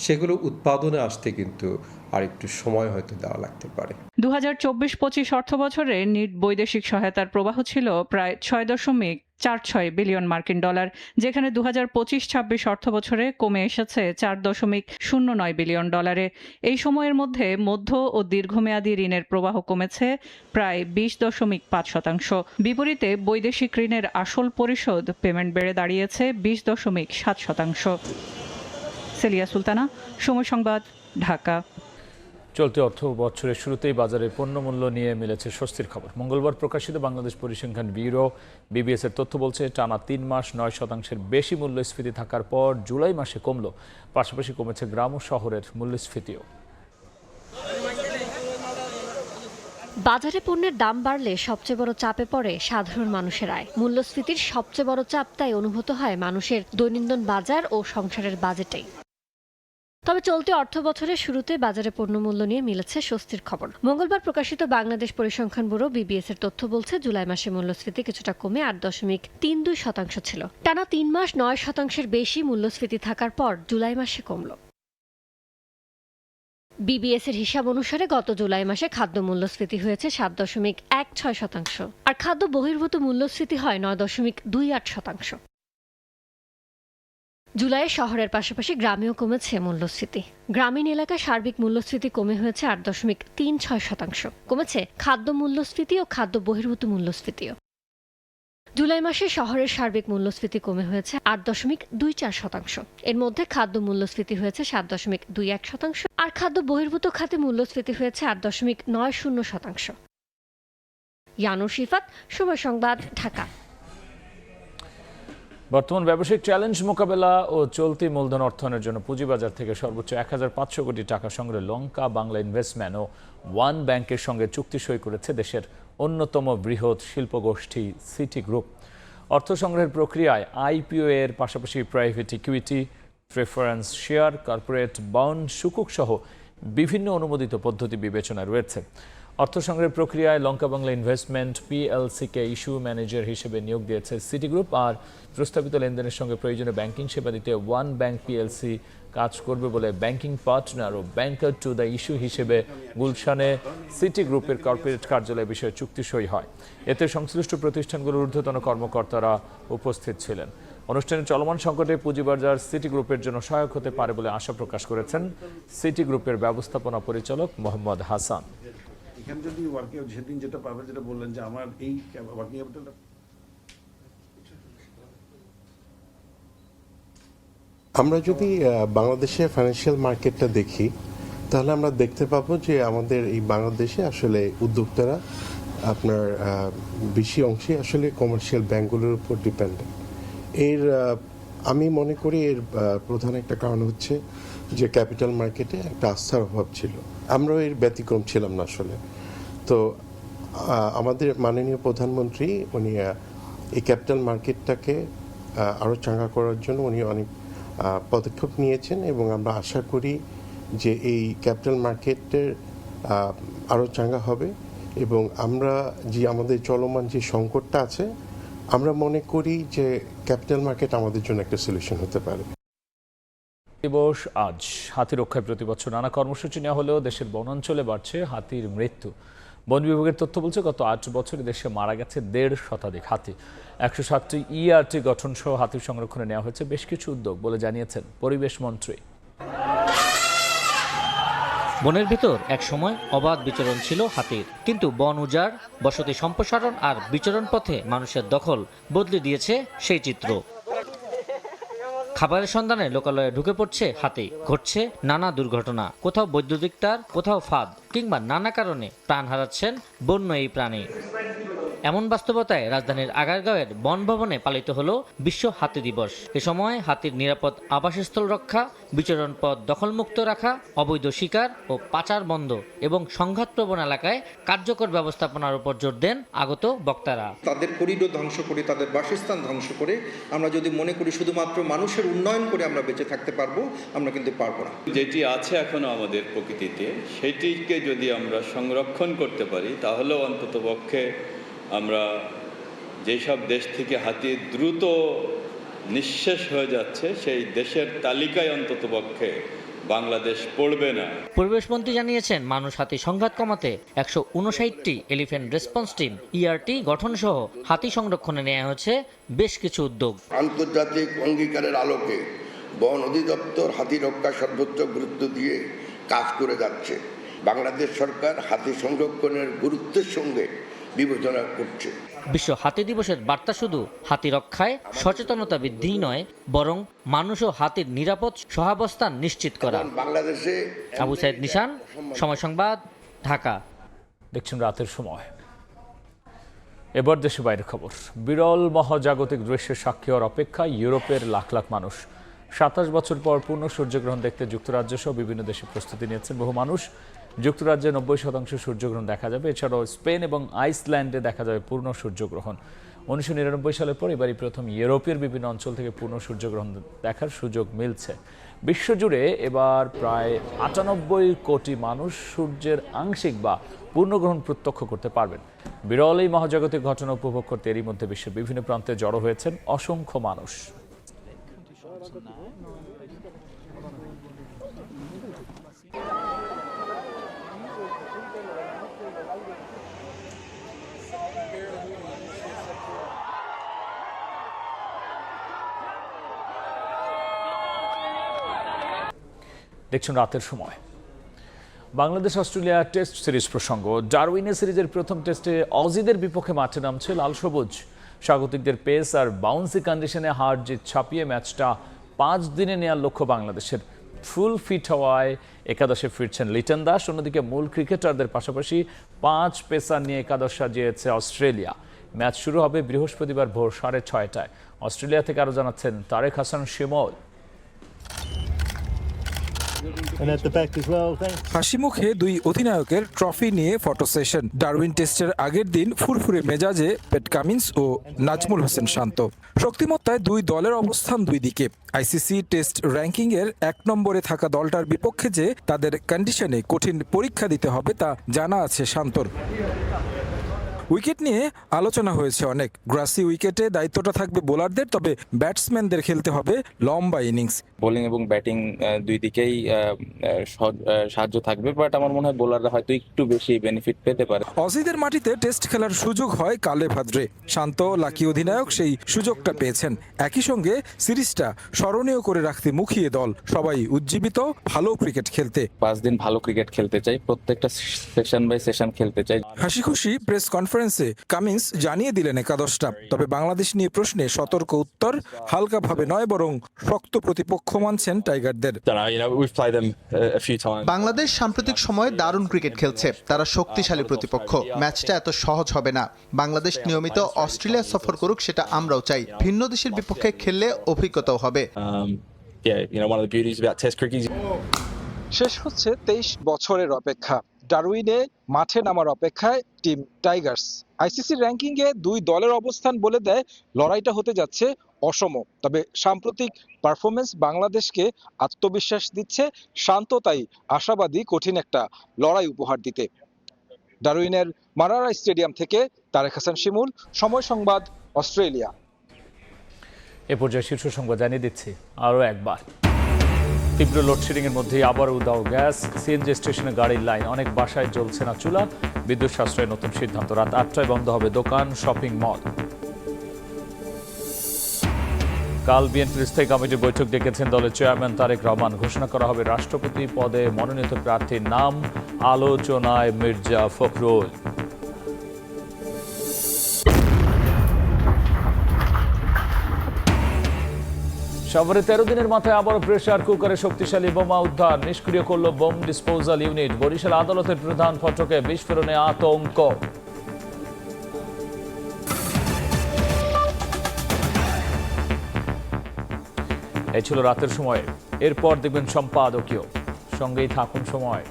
সেগুলো উৎপাদনে আসতে কিন্তু আর একটু সময় হয়তো দেওয়া লাগতে পারে। 2024-25 অর্থ বছরে নিট বৈদেশিক সহায়তার প্রবাহ ছিল প্রায় 6.46 বিলিয়ন মার্কিন ডলার, যেখানে 2025-26 অর্থ বছরে কমে এসেছে 4.09 বিলিয়ন ডলারে। এই সময়ের মধ্যে মধ্য ও দীর্ঘমেয়াদী ঋণের প্রবাহ কমেছে প্রায় 20.5%। বিপরীতে বৈদেশিক ঋণের আসল পরিশোধ পেমেন্ট বেড়ে দাঁড়িয়েছে 20.7%। সেলিয়া সুলতানা, সময় সংবাদ, ঢাকা। চলতি অর্থ বছরের শুরুতেই বাজারে পণ্যমূল্য নিয়ে মিলেছে স্বস্তির খবর। মঙ্গলবার প্রকাশিত বাংলাদেশ পরিসংখ্যান ব্যুরো বিবিএস এর তথ্য বলছে, টানা 3 মাস 9% বেশি মূল্যস্ফীতি থাকার পর জুলাই মাসে কমল। পাশাপাশি কমেছে গ্রাম ও শহরের মূল্যস্ফীতিও। বাজারে পণ্যের দাম বাড়লে সবচেয়ে বড় চাপে পড়ে সাধারণ মানুষের আয়। মূল্যস্ফীতির সবচেয়ে বড় চাপ তাই অনুভূত হয় মানুষের দৈনন্দিন বাজার ও সংসারের বাজেটেই। তবে চলতি অর্থ বছরের শুরুতে বাজারে পণ্যমূল্য নিয়ে মিলেছে স্বস্তির খবর। মঙ্গলবার প্রকাশিত বাংলাদেশ পরিসংখ্যান ব্যুরো বিবিএস এর তথ্য বলছে, জুলাই মাসে মূল্যস্ফীতি কিছুটা কমে 8.32% ছিল। টানা 3 মাস 9%-এর বেশি মূল্যস্ফীতি থাকার পর জুলাই মাসে কমল। বিবিএস এর হিসাব অনুসারে গত জুলাই মাসে খাদ্য মূল্যস্ফীতি হয়েছে 7.16%, আর খাদ্য বহির্ভূত মূল্যস্ফীতি হয় 9.28%। জুলাইয়ে শহরের পাশাপাশি গ্রামেও কমেছে মূল্যস্ফীতি। গ্রামীণ এলাকায় সার্বিক মূল্যস্ফীতি কমে হয়েছে 8.36%। কমেছে খাদ্য মূল্যস্ফীতি ও খাদ্য বহির্ভূত মূল্যস্ফীতিও। জুলাই মাসে শহরের সার্বিক মূল্যস্ফীতি কমে হয়েছে 8.24%। এর মধ্যে খাদ্য মূল্যস্ফীতি হয়েছে 7.21%, আর খাদ্য বহির্ভূত খাতে মূল্যস্ফীতি হয়েছে 8.90%। ইয়ানুর শিফাত, সময় সংবাদ, ঢাকা। বর্তমান ব্যবসায়িক চ্যালেঞ্জ মোকাবেলা ও চলতি মূলধন অর্থায়নের জন্য পুঁজিবাজার থেকে সর্বোচ্চ 1500 কোটি টাকা সংগ্রহে লঙ্কা বাংলা ইনভেস্টমেন্ট ও ওয়ান ব্যাংকের সঙ্গে চুক্তি সই করেছে দেশের অন্যতম বৃহৎ শিল্পগোষ্ঠী সিটি গ্রুপ। অর্থ সংগ্রহের প্রক্রিয়ায় আইপিও এর পাশাপাশি private equity, preference share, corporate bond, সুকুক সহ বিভিন্ন অনুমোদিত পদ্ধতি বিবেচনায় রয়েছে। অর্থ সংগ্রহের প্রক্রিয়ায় লঙ্কা বাংলা ইনভেস্টমেন্ট পিএলসিকে ইস্যু ম্যানেজার হিসেবে নিয়োগ দিয়েছে সিটি গ্রুপ, আর প্রস্তাবিত লেনদেনের সঙ্গে প্রয়োজনীয় ব্যাংকিং সেবা দিতে ওয়ান ব্যাংক পিএলসি কাজ করবে বলে ব্যাংকিং পার্টনার ও ব্যাংকার টু দ্য ইস্যু হিসেবে গুলশানে সিটি গ্রুপের কর্পোরেট কার্যালয়ে বিষয়ে চুক্তি সই হয়। এতে সংশ্লিষ্ট প্রতিষ্ঠানগুলোর ঊর্ধ্বতন কর্মকর্তারা উপস্থিত ছিলেন। অনুষ্ঠানে চলমান সংকটে পুঁজিবাজার সিটি গ্রুপের জন্য সহায়ক হতে পারে বলে আশা প্রকাশ করেছেন সিটি গ্রুপের ব্যবস্থাপনা পরিচালক মোহাম্মদ হাসান। এখানে যদি ওয়ার্কিং সেদিন যেটা পাবে, যেটা বললেন যে আমার এই ওয়ার্কিং ক্যাপিটালটা, আমরা যদি বাংলাদেশে ফাইন্যান্সিয়াল মার্কেটটা দেখি, তাহলে আমরা দেখতে পাবো যে আমাদের এই বাংলাদেশে আসলে উদ্যোক্তারা আপনার বেশি অংশে আসলে কমার্শিয়াল ব্যাংকগুলোর উপর ডিপেন্ডেন্ট। এর আমি মনে করি এর প্রধান একটা কারণ হচ্ছে যে ক্যাপিটাল মার্কেটে একটা আস্থার অভাব ছিল। আমরাও এর ব্যতিক্রম ছিলাম না আসলে। তো আমাদের মাননীয় প্রধানমন্ত্রী উনি এই ক্যাপিটাল মার্কেটটাকে আরও চাঙ্গা করার জন্য উনি অনেক পদক্ষেপ নিয়েছেন, এবং আমরা আশা করি যে এই ক্যাপিটাল মার্কেটের আরও চাঙ্গা হবে, এবং আমরা যে আমাদের চলমান যে সংকটটা আছে, আমরা মনে করি যে ক্যাপিটাল মার্কেট আমাদের জন্য একটা সলিউশন হতে পারে। দিবস আজ। হাতি রক্ষায় প্রতি বছর নানা কর্মসূচি নেওয়া হলেও দেশের বনাঞ্চলে বাড়ছে হাতির মৃত্যু। বন বিভাগের তথ্য বলছে, গত 8 বছরে দেশে মারা গেছে 1.5 শতাধিক হাতি। 107টি ইআরটি গঠন সহ হাতির সংরক্ষণে নেওয়া হয়েছে বেশ কিছু উদ্যোগ বলে জানিয়েছেন পরিবেশ মন্ত্রী। বনের ভিতর এক সময় অবাধ বিচরণ ছিল হাতির, কিন্তু বন উজাড়, বসতি সম্প্রসারণ আর বিচরণ পথে মানুষের দখল বদলে দিয়েছে সেই চিত্র। খাবারের সন্ধানে লোকালয়ে ঢুকে পড়ছে হাতি, ঘটছে নানা দুর্ঘটনা, কোথাও বৈদ্যুতিক তার, কোথাও ফাঁদ, কিংবা নানা কারণে প্রাণ হারাচ্ছেন বন্য এই প্রাণী। এমন বাস্তবতায় রাজধানীর আগারগাঁওয়ের বন ভবনে পালিত হলো বিশ্ব হাতি দিবস। এ সময় হাতির নিরাপদ আবাসস্থল রক্ষা, বিচরণ পথ দখলমুক্ত রাখা, অবৈধ শিকার ও পাচার বন্ধ এবং সংঘাতপ্রবণ এলাকায় কার্যকর ব্যবস্থাপনার উপর জোর দেন আগত বক্তারা। তাদের করিডোর ধ্বংস করে, তাদের বাসস্থান ধ্বংস করে আমরা যদি মনে করি শুধুমাত্র মানুষের উন্নয়ন করে আমরা বেঁচে থাকতে পারবো, আমরা কিন্তু পারবো না। যেটি আছে এখনো আমাদের প্রকৃতিতে, সেটিকে যদি আমরা সংরক্ষণ করতে পারি, তাহলেও অন্ততপক্ষে আমরা যেসব দেশ থেকে হাতি দ্রুত নিঃশেষ হয়ে যাচ্ছে, সেই দেশের তালিকায় অন্ততপক্ষে বাংলাদেশ পড়বে না। পরিবেশমন্ত্রী জানিয়েছেন, মানুষ হাতি সংঘাত কমাতে 159টি এলিফ্যান্ট রেসপন্স টিম ইআরটি গঠন সহ হাতি সংরক্ষণে নেওয়া হয়েছে বেশ কিছু উদ্যোগ। আন্তর্জাতিক অঙ্গীকারের আলোকে বন অধিদপ্তর হাতি রক্ষা সর্বোচ্চ গুরুত্ব দিয়ে কাজ করে যাচ্ছে। বাংলাদেশ সরকার হাতি সংরক্ষণের গুরুত্বের সঙ্গে বিবেচনা করছে। বিশ্ব হাতি দিবসের বার্তা শুধু হাতি রক্ষায় সচেতনতা বৃদ্ধিই নয়, বরং মানুষ ও হাতির নিরাপদ সহাবস্থান নিশ্চিত করা। বাংলাদেশে আবু সাইদ নিশান, সময় সংবাদ, ঢাকা। দেখছেন রাতের সময়। এবার দেশে বাইরের খবর। বিরল মহাজাগতিক দৃশ্যের সাক্ষী হওয়ার অপেক্ষায় ইউরোপের লাখ লাখ মানুষ। 27 বছর পর পূর্ণ সূর্যগ্রহণ দেখতে যুক্তরাজ্য সহ বিভিন্ন দেশে প্রস্তুতি নিয়েছেন বহু মানুষ। যুক্তরাজ্যে 90% সূর্যগ্রহণ দেখা যাবে। এছাড়াও স্পেন এবং আইসল্যান্ডে দেখা যাবে পূর্ণ সূর্যগ্রহণ। 1999 সালের পর এবারই প্রথম ইউরোপের বিভিন্ন অঞ্চল থেকে পূর্ণ সূর্যগ্রহণ দেখার সুযোগ মিলছে। বিশ্বজুড়ে এবার প্রায় 98 কোটি মানুষ সূর্যের আংশিক বা পূর্ণগ্রহণ প্রত্যক্ষ করতে পারবেন। বিরল এই মহাজাগতিক ঘটনা উপভোগ করতে এরই মধ্যে বিশ্বের বিভিন্ন প্রান্তে জড়ো হয়েছেন অসংখ্য মানুষ। দেখছেন রাতের সময়। বাংলাদেশ অস্ট্রেলিয়া টেস্ট সিরিজ প্রসঙ্গ। ডারউইনে সিরিজের প্রথম টেস্টে অজিদের বিপক্ষে মাঠে নামছে লাল সবুজ। স্বাগতিকদের পেস আর বাউন্সি কন্ডিশনে হার জিত ছাপিয়ে ম্যাচটা 5 দিনে নেওয়ার লক্ষ্য বাংলাদেশের। ফুল ফিট হওয়ায় একাদশে ফিরছেন লিটন দাস। অন্যদিকে মূল ক্রিকেটারদের পাশাপাশি 5 পেসার নিয়ে একাদশ সাজিয়েছে অস্ট্রেলিয়া। ম্যাচ শুরু হবে বৃহস্পতিবার ভোর 6:30টায়। অস্ট্রেলিয়া থেকে আরও জানাচ্ছেন তারেক হাসান শিমুল। হাসি মুখে দুই অধিনায়কের ট্রফি নিয়ে ফটো সেশন। ডারউইন টেস্টের আগের দিন ফুরফুরে মেজাজে প্যাট কামিন্স ও নাজমুল হোসেন শান্ত। শক্তিমত্তায় দুই দলের অবস্থান দুই দিকে। আইসিসি টেস্ট র্যাঙ্কিংয়ের 1 নম্বরে থাকা দলটার বিপক্ষে যে তাদের কন্ডিশনে কঠিন পরীক্ষা দিতে হবে তা জানা আছে শান্তর। উইকেট নিয়ে আলোচনা হয়েছে অনেক। গ্রাসি উইকেটে দায়িত্বটা থাকবে বোলারদের, তবে ব্যাটসম্যানদের খেলতে হবে লম্বা ইনিংস। বোলিং এবং ব্যাটিং দুই দিকেই সাহায্য থাকবে, বাট আমার মনে হয় বোলাররা হয়তো একটু বেশি বেনিফিট পেতে পারে। অজিদের মাটিতে টেস্ট খেলার সুযোগ হয় কালে ভাদ্রে। শান্ত লাকি অধিনায়ক সেই সুযোগটা পেয়েছেন। একই সঙ্গে সিরিজটা স্মরণীয় করে রাখতে মুখিয়ে দল। সবাই উজ্জীবিত ভালো ক্রিকেট খেলতে। 5 দিন ভালো ক্রিকেট খেলতে চাই, প্রত্যেকটা সেশন বাই সেশন খেলতে চাই। হাসি খুশি প্রেস কনফারেন্সে কামিন্স জানিয়ে দিলেন একাদশটা। তবে বাংলাদেশ নিয়ে প্রশ্নে সতর্ক উত্তর, হালকাভাবে নয় বরং শক্ত প্রতিপক্ষ মানছেন টাইগারদের। বাংলাদেশ সাম্প্রতিক সময়ে দারুণ ক্রিকেট খেলছে, তারা শক্তিশালী প্রতিপক্ষ। ম্যাচটা এত সহজ হবে না। বাংলাদেশ নিয়মিত অস্ট্রেলিয়া সফর করুক, সেটা আমরাও চাই। ভিন্ন দেশের বিপক্ষে খেললে অভিজ্ঞতাও হবে। শেষ হচ্ছে 23 বছরের অপেক্ষা। ডারউইনে মাঠে নামার অপেক্ষায় টিম টাইগার্স। আইসিসি র্যাঙ্কিংয়ে দুই দলের অবস্থান বলে দেয় লড়াইটা হতে যাচ্ছে অসম। তবে সাম্প্রতিক পারফরমেন্স বাংলাদেশকে আত্মবিশ্বাস দিচ্ছে। শান্ত তাই আশাবাদী কঠিন একটা লড়াই উপহার দিতে। ডারউইনের মারারা স্টেডিয়াম থেকে তারেক হাসান শিমুল, সময় সংবাদ, অস্ট্রেলিয়া। এ পর্যায়ে শীর্ষ সংবাদ জানিয়ে দিচ্ছি আরও একবার। তীব্র লোডশেডিংয়ের মধ্যেই আবার উদাও গ্যাস। সিএনজি স্টেশনে গাড়ির লাইন। অনেক বাসায় জ্বলছে না চুলা। বিদ্যুৎ সাশ্রয়ের নতুন সিদ্ধান্ত। রাত 8টায় বন্ধ হবে দোকান, শপিং মল। কাল বিএনপির স্থায়ী কমিটির বৈঠক ডেকেছেন দলের চেয়ারম্যান তারেক রহমান। ঘোষণা করা হবে রাষ্ট্রপতি পদে মনোনীত প্রার্থীর নাম। আলোচনায় মির্জা ফখরুল। সাভারে 13 দিনের মাথায় আবারও প্রেসার কুকারে শক্তিশালী বোমা উদ্ধার। নিষ্ক্রিয় করল বোম ডিসপোজাল ইউনিট। বরিশাল আদালতের প্রধান ফটকে বিস্ফোরণে আতঙ্ক। এই ছিল রাতের সময়। এরপর দেখবেন সম্পাদকীয়। সঙ্গেই থাকুন সময়।